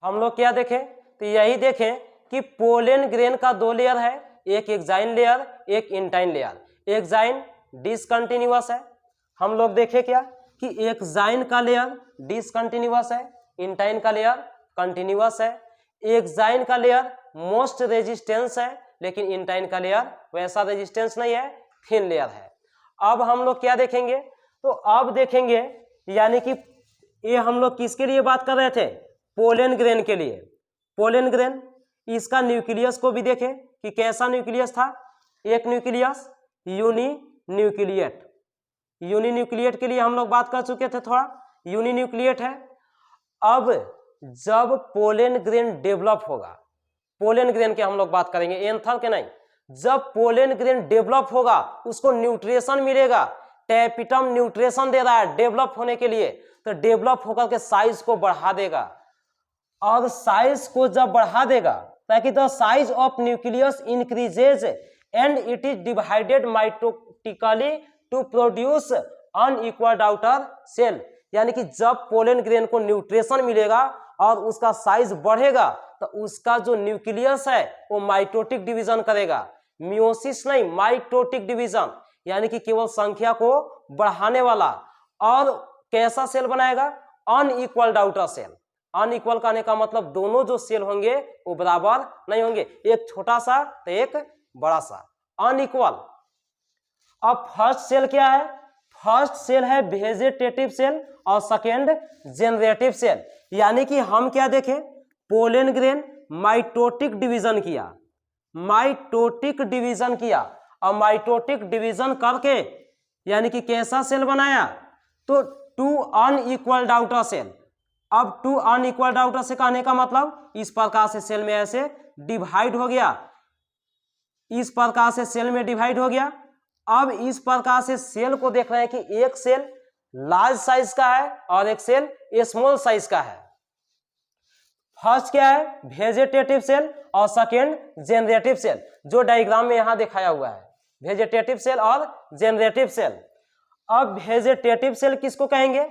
हम लोग क्या देखें, तो यही देखें कि पोलन ग्रेन का दो लेयर है, एक एक्साइन लेयर, एक इंटाइन लेयर। एक्साइन डिसकंटिन्यूअस है, हम लोग देखें क्या कि एक्साइन का लेयर डिसकंटिन्यूअस है, इंटाइन का लेयर कंटिन्यूअस है। एक्साइन का लेयर मोस्ट रेजिस्टेंस है, लेकिन इंटाइन का लेयर वैसा रेजिस्टेंस नहीं है, थिन लेयर है। अब हम लोग क्या देखेंगे, तो अब देखेंगे यानी कि ये हम लोग किसके लिए बात कर रहे थे, पोलन ग्रेन के लिए। पोलन ग्रेन, इसका न्यूक्लियस को भी देखें कि कैसा न्यूक्लियस था, एक nucleus uninucleate. Uninucleate के लिए हम लोग बात कर चुके थे, थोड़ा यूनी न्यूक्लिएट है। अब जब पोलन ग्रेन डेवलप होगा, पोलन ग्रेन के हम लोग बात करेंगे, एंथर के नहीं, जब पोलन ग्रेन डेवलप होगा उसको न्यूट्रिशन मिलेगा, टैपिटम न्यूट्रिशन दे रहा है डेवलप होने के लिए, तो डेवलप होकर के साइज को बढ़ा देगा, और साइज को जब बढ़ा देगा ताकि the size of nucleus increases and it is divided mitotically to produce unequal outer cell, यानी कि जब पोलन ग्रेन को न्यूट्रिशन मिलेगा और उसका साइज बढ़ेगा तो उसका जो न्यूक्लियस है वो माइटोटिक डिवीजन करेगा, मियोसिस नहीं, माइटोटिक डिवीजन, यानी कि केवल संख्या को बढ़ाने वाला। और कैसा सेल बनाएगा, अनइक्वल आउटर सेल। अनइक्वल कहने का मतलब दोनों जो सेल होंगे वो बराबर नहीं होंगे, एक छोटा सा तो एक बड़ा सा, अनइक्वल। अब फर्स्ट सेल क्या है, फर्स्ट सेल है वेजिटेटिव सेल और सेकेंड जेनरेटिव सेल, यानी कि हम क्या देखें, पोलन ग्रेन माइटोटिक डिवीजन किया, माइटोटिक डिवीजन किया, और माइटोटिक डिवीजन करके यानी कि कैसा सेल बनाया, तो टू अनइक्वल आउटर सेल। अब टू अनइक्वल डॉटर से कहने का मतलब इस प्रकार से सेल में ऐसे डिवाइड हो गया, इस प्रकार से सेल में डिवाइड हो गया। अब इस प्रकार से सेल को देख रहे हैं कि एक सेल लार्ज साइज का है और एक सेल स्मॉल साइज का है। फर्स्ट क्या है, वेजिटेटिव सेल और सेकेंड जेनरेटिव सेल, जो डायग्राम में यहां दिखाया हुआ है, वेजिटेटिव सेल और जेनरेटिव सेल। अब वेजिटेटिव सेल किसको कहेंगे,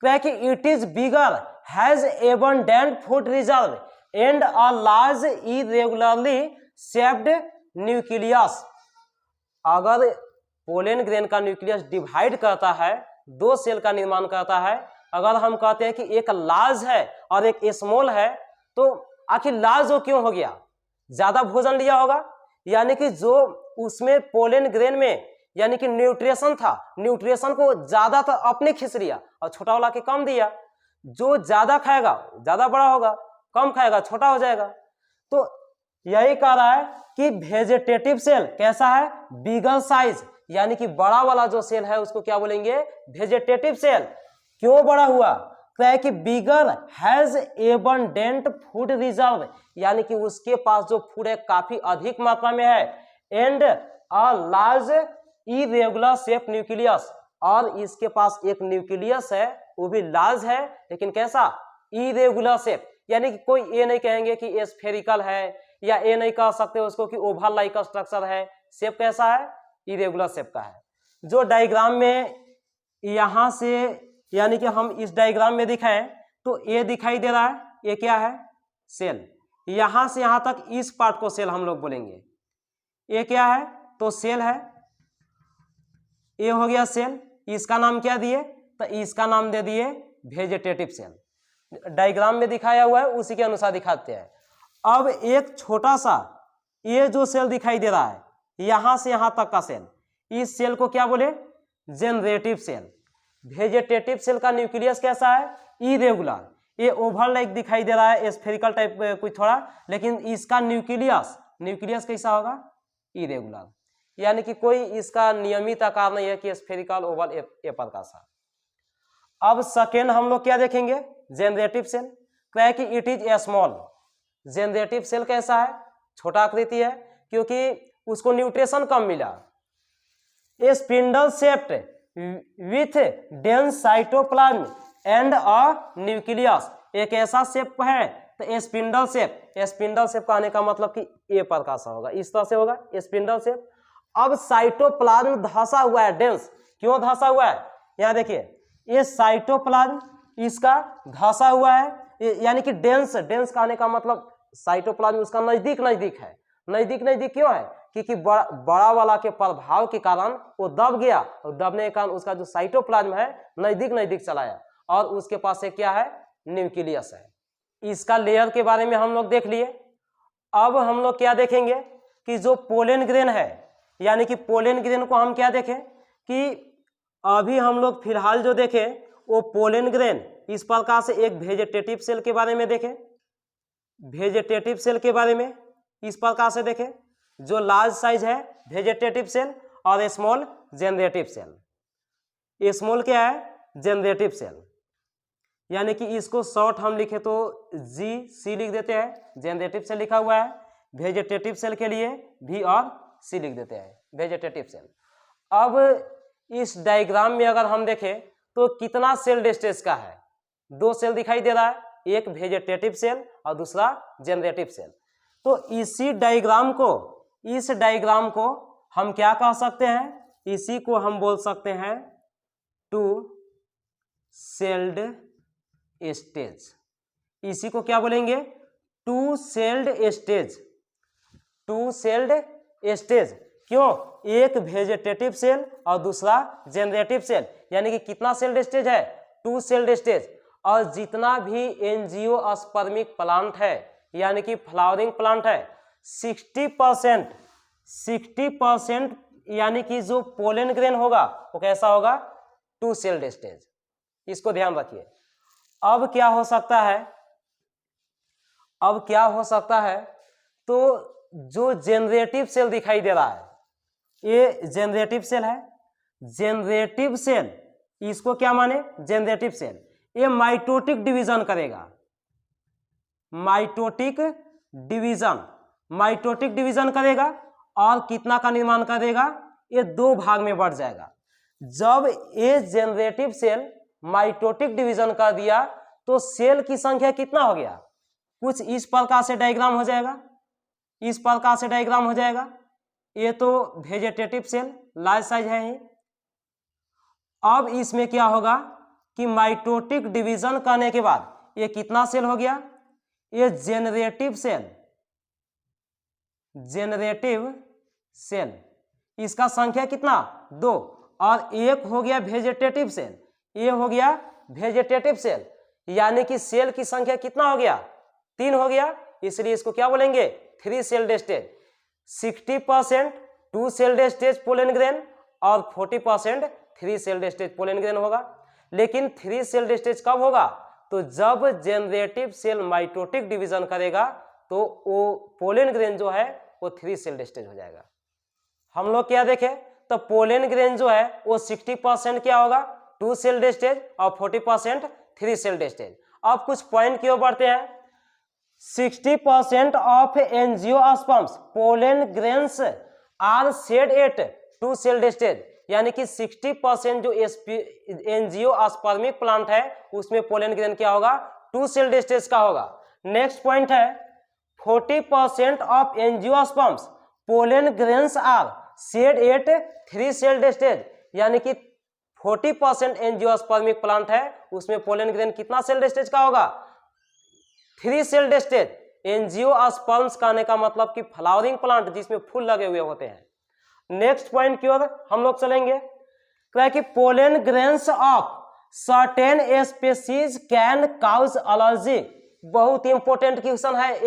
कहे कि it is bigger, has abundant food reserve and a large irregularly shaped nucleus. अगर पोलन ग्रेन का न्यूक्लियस डिवाइड करता है, दो सेल का निर्माण करता है, अगर हम कहते हैं कि एक लार्ज है और एक स्मॉल है, तो आखिर लार्ज वो क्यों हो गया, ज्यादा भोजन लिया होगा, यानी कि जो उसमें पोलन ग्रेन में यानी कि न्यूट्रिशन था, न्यूट्रिशन को ज्यादा तो अपने खींच लिया और छोटा वाला के कम दिया। जो ज्यादा खाएगा ज्यादा बड़ा होगा, कम खाएगा छोटा हो जाएगा। तो यही कह रहा है कि वेजिटेटिव सेल कैसा है, बिगर साइज, यानी कि बड़ा वाला जो सेल है उसको क्या बोलेंगे, वेजिटेटिव सेल। क्यों बड़ा हुआ, कहे कि बिगर हैज एबंडेंट फूड रिजर्व, यानी कि उसके पास जो फूड है काफी अधिक मात्रा में है, and a large irregular shape nucleus, और इसके पास एक न्यूक्लियस है वो भी लार्ज है, लेकिन कैसा, इरेगुलर शेप, यानी कि कोई ये नहीं कहेंगे कि स्फेरिकल है, या ये नहीं कह सकते उसको कि ओवल लाइक स्ट्रक्चर है। शेप कैसा है, इरेगुलर शेप का है। जो डायग्राम में यहां से यानी कि हम इस डायग्राम में दिखाएं तो ये दिखाई दे रहा है, ये क्या है, सेल। यहां से यहां तक इस पार्ट को सेल हम लोग बोलेंगे। ये क्या है, तो सेल है, ये हो गया सेल। इसका नाम क्या दिए, तो इसका नाम दे दिए वेजिटेटिव सेल। डायग्राम में दिखाया हुआ है उसी के अनुसार दिखाते हैं। अब एक छोटा सा ये जो सेल दिखाई दे रहा है, यहां से यहां तक का सेल, इस सेल को क्या बोले, जेनरेटिव सेल। वेजिटेटिव सेल का न्यूक्लियस कैसा है, इरेगुलर, ये ओवल लाइक दिखाई दे रहा है, स्फेरिकल टाइप कुछ थोड़ा, लेकिन इसका न्यूक्लियस कैसा होगा, इरेगुलर, यानी कि कोई इसका नियमित आकार नहीं है कि स्फेरिकल ओवल ए प्रकार सा। अब सेकेंड हम लोग क्या देखेंगे, जेनरेटिव सेल, कहे कि it is a small. Generative cell कैसा है, छोटा आकृति है, क्योंकि उसको न्यूट्रिशन कम मिला। A spindle shaped with dense cytoplasm and a nucleus, एक ऐसा शेप है, तो स्पिंडल शेप, स्पिंडल शेप कहने का मतलब कि ए प्रकार सा होगा, इस तरह से होगा स्पिंडल शेप। अब साइटोप्लाज्म धंसा हुआ है, डेंस, क्यों धंसा हुआ है, यहाँ देखिए ये साइटोप्लाज्म इसका धंसा हुआ है, यानी कि डेंस कहने का मतलब साइटोप्लाज्म उसका नजदीक है। नजदीक क्यों है, क्योंकि बड़ा वाला के प्रभाव के कारण वो दब गया, और दबने के कारण उसका जो साइटोप्लाज्म है नजदीक चलाया, और उसके पास एक क्या है, न्यूक्लियस है। इसका लेयर के बारे में हम लोग देख लिए। अब हम लोग क्या देखेंगे कि जो पोलन ग्रेन है, यानी कि पोलन ग्रेन को हम क्या देखें कि अभी हम लोग फिलहाल जो देखें वो पोलन ग्रेन इस प्रकार से एक वेजिटेटिव सेल के बारे में देखें, वेजिटेटिव सेल के बारे में इस प्रकार से देखें, जो लार्ज साइज है वेजिटेटिव सेल और स्मॉल जेनरेटिव सेल। स्मॉल क्या है, जेनरेटिव सेल, यानी कि इसको शॉर्ट हम लिखे तो GC लिख देते हैं, जेनरेटिव सेल लिखा हुआ है। वेजिटेटिव सेल के लिए V और C लिख देते हैं, वेजिटेटिव सेल। अब इस डायग्राम में अगर हम देखें तो कितना सेल स्टेज का है, दो सेल दिखाई दे रहा है, एक वेजिटेटिव सेल और दूसरा जेनरेटिव सेल। तो इस डायग्राम को हम क्या कह सकते हैं, इसी को हम बोल सकते हैं टू सेल्ड स्टेज। इसी को क्या बोलेंगे, टू सेल्ड स्टेज। क्यों, एक वेजिटेटिव सेल और दूसरा जेनरेटिव सेल, यानी कि कितना सेल्ड स्टेज है, टू सेल्ड स्टेज। और जितना भी एंजियोस्पर्मिक प्लांट है, यानी कि फ्लावरिंग प्लांट है, 60% यानी कि जो पोलन ग्रेन होगा वो कैसा होगा, टू सेल्ड स्टेज। इसको ध्यान रखिए। अब क्या हो सकता है, तो जो जेनरेटिव सेल दिखाई दे रहा है, ये जेनरेटिव सेल है। जेनरेटिव सेल इसको क्या माने, जेनरेटिव सेल, ये माइटोटिक डिवीजन करेगा, माइटोटिक डिवीजन करेगा और कितना का निर्माण करेगा, ये 2 भाग में बढ़ जाएगा। जब ये जेनरेटिव सेल माइटोटिक डिवीजन कर दिया तो सेल की संख्या कितना हो गया, कुछ इस प्रकार से डायग्राम हो जाएगा, इस प्रकार से डायग्राम हो जाएगा। ये तो वेजिटेटिव सेल लार्ज साइज है ही। अब इसमें क्या होगा कि माइटोटिक डिवीजन करने के बाद ये कितना सेल हो गया, ये जेनरेटिव सेल इसका संख्या कितना 2, और एक हो गया वेजिटेटिव सेल, ये हो गया वेजिटेटिव सेल, यानी कि सेल की संख्या कितना हो गया 3 हो गया, इसलिए इसको क्या बोलेंगे 3 celled stage. 60% 2 celled stage pollen grain और 40% 3 सेल्ड स्टेज पोलन ग्रेन होगा। लेकिन 3 सेल्ड स्टेज कब होगा, तो जब जेनरेटिव सेल माइटोटिक डिवीजन करेगा तो वो पोलन ग्रेन जो है वो 3 सेल्ड स्टेज हो जाएगा। हम लोग क्या देखें, तो पोलन ग्रेन जो है वो 60% क्या होगा 2 सेल्ड स्टेज और 40% 3 सेल्ड स्टेज। अब कुछ पॉइंट की ओर बढ़ते हैं। 60% of angiosperms pollen grains are shed at 2 celled stage, यानी कि 60% जो एंजियोस्पर्मिक प्लांट है उसमें पोलन ग्रेन क्या होगा 2 सेल्ड स्टेज का होगा। नेक्स्ट पॉइंट है 40% of angiosperms pollen grains are shed at 3 celled stage, यानी कि 40% एंजियोस्पर्मिक प्लांट है उसमें पोलन ग्रेन कितना सेल्ड स्टेज का होगा 3 सेल्ड स्टेज। एंजियोस्पर्म्स कहने का मतलब कि फ्लावरिंग प्लांट जिसमें फूल लगे हुए होते हैं। नेक्स्ट पॉइंट की ओर हम लोग चलेंगे, क्या है कि pollen grains of certain species can cause allergy. बहुत इंपॉर्टेंट क्वेश्चन है,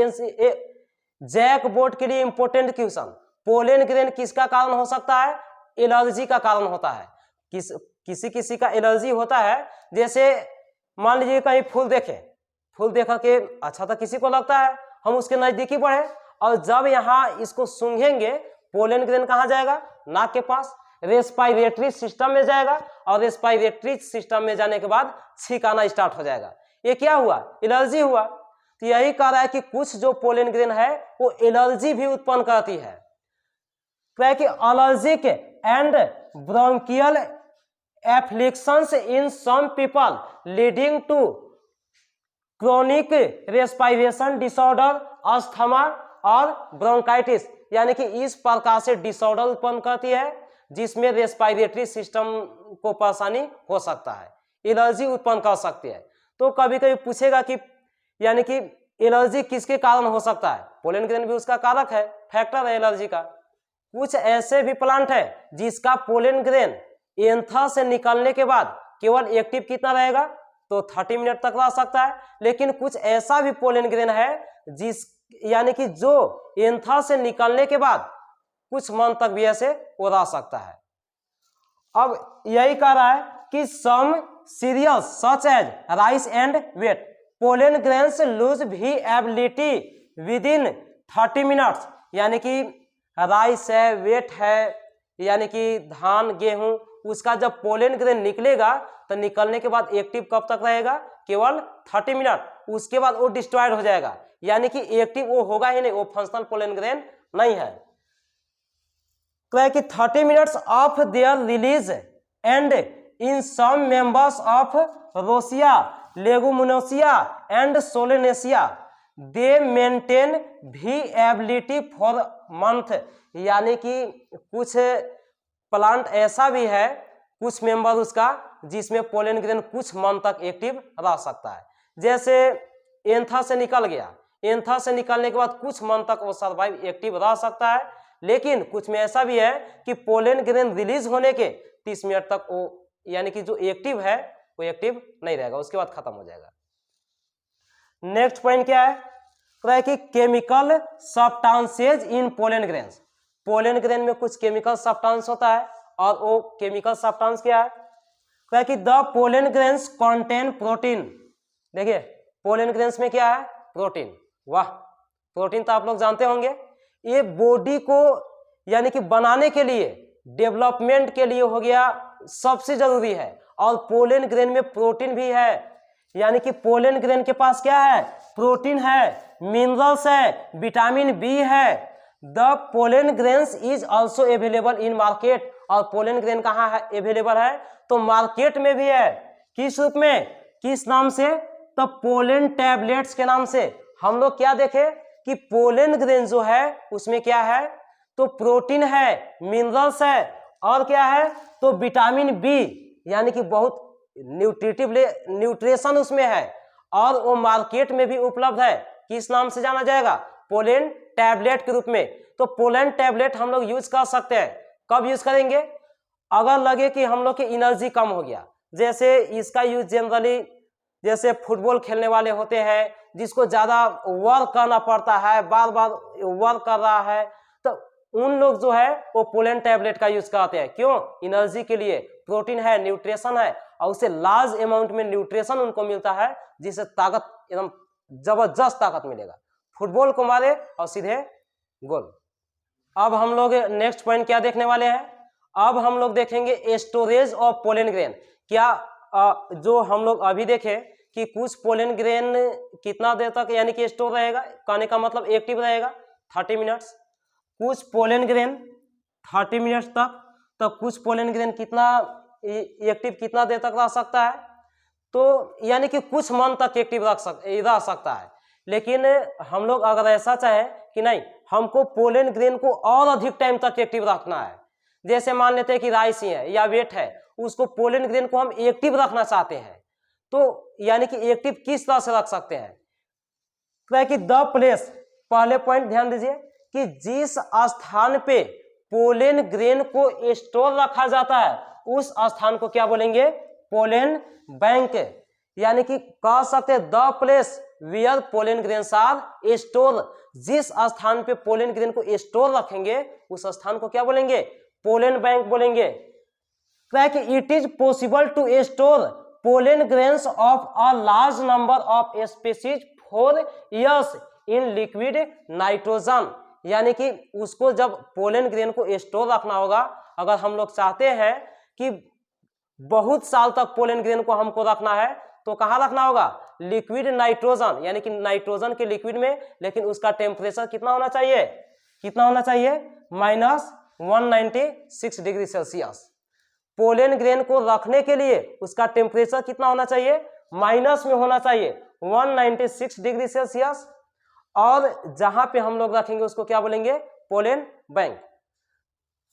जैक बोर्ड के लिए इंपॉर्टेंट क्वेश्चन। पोलन ग्रेन किसका कारण हो सकता है, एलर्जी का कारण होता है। किसी का एलर्जी होता है, जैसे मान लीजिए कहीं फूल देखा के अच्छा था, किसी को लगता है, हम उसके नजदीकी बढ़े और जब यहाँ इसको सूंघेंगे पोलन ग्रेन कहाँ जाएगा, नाक के पास, रेस्पायरेटरी सिस्टम में जाएगा और रेस्पायरेटरी सिस्टम में जाने के बाद छींक आना स्टार्ट हो जाएगा। ये क्या हुआ, एलर्जी हुआ। तो यही कह रहा है कि कुछ जो पोलन ग्रेन है वो एलर्जी भी उत्पन्न करती है। क्या है कि allergic and bronchial afflictions in some people leading to chronic respiration disorder, asthma और ब्रोंकाइटिस, यानी कि इस प्रकार से डिसऑर्डर उत्पन्न करती है जिसमें रेस्पायरेटरी सिस्टम को परेशानी हो सकता है, एलर्जी उत्पन्न कर सकती है। तो कभी कभी पूछेगा कि यानी कि एलर्जी किसके कारण हो सकता है, पोलन ग्रेन भी उसका कारक है, फैक्टर है एलर्जी का। कुछ ऐसे भी प्लांट है जिसका पोलन ग्रेन एंथा से निकलने के बाद केवल एक्टिव कितना रहेगा, तो 30 मिनट तक रह सकता है। लेकिन कुछ ऐसा भी पोलन ग्रेन है जिस यानी कि जो एंथा से निकलने के बाद कुछ मंथ तक भी ऐसे वो रह सकता है। अब यही कह रहा है कि some cereals such as rice and wheat pollen grains lose viability within 30 minutes, यानी कि राइस है, व्हीट है, यानी कि धान गेहूं, उसका जब पोलन ग्रेन निकलेगा तो निकलने के बाद एक्टिव कब तक रहेगा, केवल 30 मिनट, उसके बाद वो डिस्ट्रॉयड हो जाएगा, यानी कि एक्टिव वो होगा ही नहीं, वो फंक्शनल पोलन ग्रेन नहीं है। तो है कि 30 minutes of their release and in some members of Rosaceae, Leguminosae and Solanaceae they maintain viability for month, यानी कि कुछ प्लांट ऐसा भी है, कुछ मेंबर उसका जिसमें पोलन ग्रेन कुछ मंथ तक एक्टिव रह सकता है। जैसे एंथा से निकल गया, एंथा से निकलने के बाद कुछ मंथ तक वो सर्वाइव एक्टिव रह सकता है। लेकिन कुछ में ऐसा भी है कि पोलन ग्रेन रिलीज होने के 30 मिनट तक वो यानी कि जो एक्टिव है वो एक्टिव नहीं रहेगा, उसके बाद खत्म हो जाएगा। नेक्स्ट पॉइंट क्या है, तो है कि केमिकल सब्सटेंसेज इन पोलन ग्रेन्स। पोलन ग्रेन में कुछ केमिकल सब्सटेंस होता है और वो केमिकल सब्सटेंस क्या है, तो है कि the pollen grains contain protein. देखिए पोलन ग्रेन्स में क्या है, प्रोटीन। वाह, प्रोटीन तो आप लोग जानते होंगे, ये बॉडी को यानी कि बनाने के लिए, डेवलपमेंट के लिए हो गया सबसे जरूरी है, और पोलन ग्रेन में प्रोटीन भी है। यानी कि पोलन ग्रेन के पास क्या है, प्रोटीन है, मिनरल्स है, विटामिन बी है। The pollen grains is also available in market. और पोलन ग्रेन कहाँ है अवेलेबल है, तो मार्केट में भी है। किस रूप में, किस नाम से, तो पोलन टैबलेट्स के नाम से। हम लोग क्या देखे कि पोलन ग्रेन जो है उसमें क्या है, तो प्रोटीन है, मिनरल्स है, और क्या है, तो विटामिन बी, यानी कि बहुत न्यूट्रिशन उसमें है, और वो मार्केट में भी उपलब्ध है। किस नाम से जाना जाएगा, पोलन टैबलेट के रूप में। तो पोलन टैबलेट हम लोग यूज कर सकते हैं। कब यूज करेंगे, अगर लगे कि हम लोग की एनर्जी कम हो गया। जैसे इसका यूज जनरली जैसे फुटबॉल खेलने वाले होते हैं, जिसको ज्यादा वर्क करना पड़ता है, बार बार वर्क कर रहा है, तो उन लोग जो है वो पोलन टैबलेट का यूज करते हैं। क्यों, एनर्जी के लिए, प्रोटीन है, न्यूट्रिशन है, और उससे लार्ज अमाउंट में न्यूट्रिशन उनको मिलता है, जिससे ताकत, एकदम जबरदस्त ताकत मिलेगा। फुटबॉल को मारे और सीधे गोल। अब हम लोग नेक्स्ट पॉइंट क्या देखने वाले हैं, अब हम लोग देखेंगे स्टोरेज ऑफ पोलन ग्रेन। क्या जो हम लोग अभी देखे कि कुछ पोलन ग्रेन कितना देर तक यानी कि स्टोर रहेगा, कहने का मतलब एक्टिव रहेगा 30 मिनट्स, कुछ पोलन ग्रेन 30 मिनट्स तक, तो कुछ पोलन ग्रेन कितना एक्टिव कितना देर तक रह सकता है, तो यानी कि कुछ मंथ तक एक्टिव रह सकता है। लेकिन हम लोग अगर ऐसा चाहें कि नहीं, हमको पोलन ग्रेन को और अधिक टाइम तक एक्टिव रखना है, जैसे मान लेते हैं कि राइस ही है या वेट है, उसको पोलन ग्रेन को हम एक्टिव रखना चाहते हैं, तो यानी कि एक्टिव किस तरह से रख सकते हैं, कि द प्लेस, पहले पॉइंट ध्यान दीजिए कि जिस स्थान पे पोलन ग्रेन को स्टोर रखा जाता है उस स्थान को क्या बोलेंगे, पोलन बैंक। यानी कि कह सकते the place where pollen grains are store, जिस स्थान पे पोलन ग्रेन को स्टोर रखेंगे उस स्थान को क्या बोलेंगे, पोलन बैंक बोलेंगे। कि it is possible to store pollen grains of a large number of species for years in liquid nitrogen. यानी कि उसको जब पोलन ग्रेन को स्टोर रखना होगा, अगर हम लोग चाहते हैं कि बहुत साल तक पोलन ग्रेन को हमको रखना है, तो कहाँ रखना होगा, लिक्विड नाइट्रोजन, यानी कि नाइट्रोजन के लिक्विड में। लेकिन उसका टेम्परेचर कितना होना चाहिए, कितना होना चाहिए, -196 डिग्री सेल्सियस। पोलन ग्रेन को रखने के लिए उसका टेम्परेचर कितना होना चाहिए, माइनस में होना चाहिए 196 डिग्री सेल्सियस। और जहां पे हम लोग रखेंगे उसको क्या बोलेंगे, पोलन बैंक।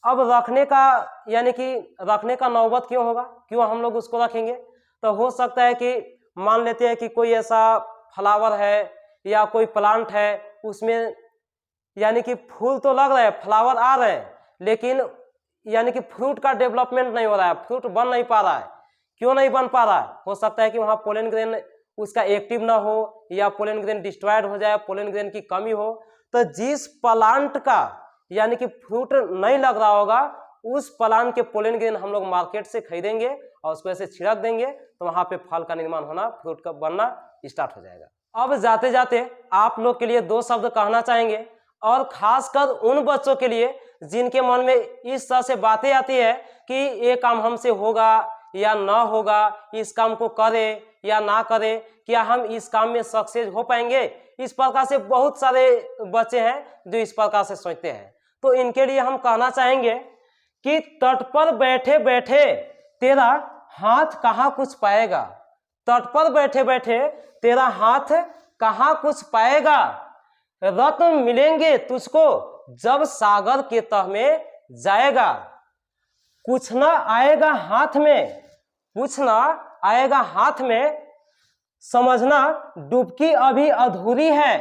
अब रखने का यानी कि रखने का नौबत क्यों होगा, क्यों हम लोग उसको रखेंगे, तो हो सकता है कि मान लेते हैं कि कोई ऐसा फ्लावर है या कोई प्लांट है, उसमें यानी कि फूल तो लग रहे हैं, फ्लावर आ रहे हैं, लेकिन यानी कि फ्रूट का डेवलपमेंट नहीं हो रहा है, फ्रूट बन नहीं पा रहा है। क्यों नहीं बन पा रहा है, हो सकता है कि वहाँ पोलन ग्रेन उसका एक्टिव ना हो, या पोलन ग्रेन डिस्ट्रॉयड हो जाए, पोलन ग्रेन की कमी हो। तो जिस प्लांट का यानी कि फ्रूट नहीं लग रहा होगा, उस प्लांट के पोलन ग्रेन हम लोग मार्केट से खरीदेंगे और उसको ऐसे छिड़क देंगे, तो वहां पे फल का निर्माण होना, फ्रूट का बनना स्टार्ट हो जाएगा। अब जाते जाते आप लोग के लिए 2 शब्द कहना चाहेंगे, और खासकर उन बच्चों के लिए जिनके मन में इस तरह से बातें आती है कि ये काम हमसे होगा या ना होगा, इस काम को करें या ना करें, क्या हम इस काम में सक्सेस हो पाएंगे। इस प्रकार से बहुत सारे बच्चे हैं जो इस प्रकार से सोचते हैं। तो इनके लिए हम कहना चाहेंगे कि तट पर बैठे बैठे तेरा हाथ कहाँ कुछ पाएगा, तट पर बैठे बैठे तेरा हाथ कहाँ कुछ पाएगा, रत्न मिलेंगे तुझको जब सागर के तह में जाएगा, कुछ ना आएगा हाथ में, कुछ ना आएगा हाथ में, समझना डुबकी अभी अधूरी है,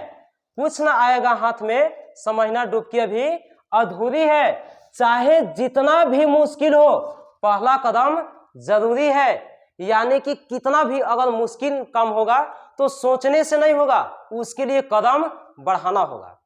कुछ ना आएगा हाथ में, समझना डुबकी अभी अधूरी है, चाहे जितना भी मुश्किल हो पहला कदम जरूरी है। यानी कि कितना भी अगर मुश्किल काम होगा तो सोचने से नहीं होगा, उसके लिए कदम बढ़ाना होगा।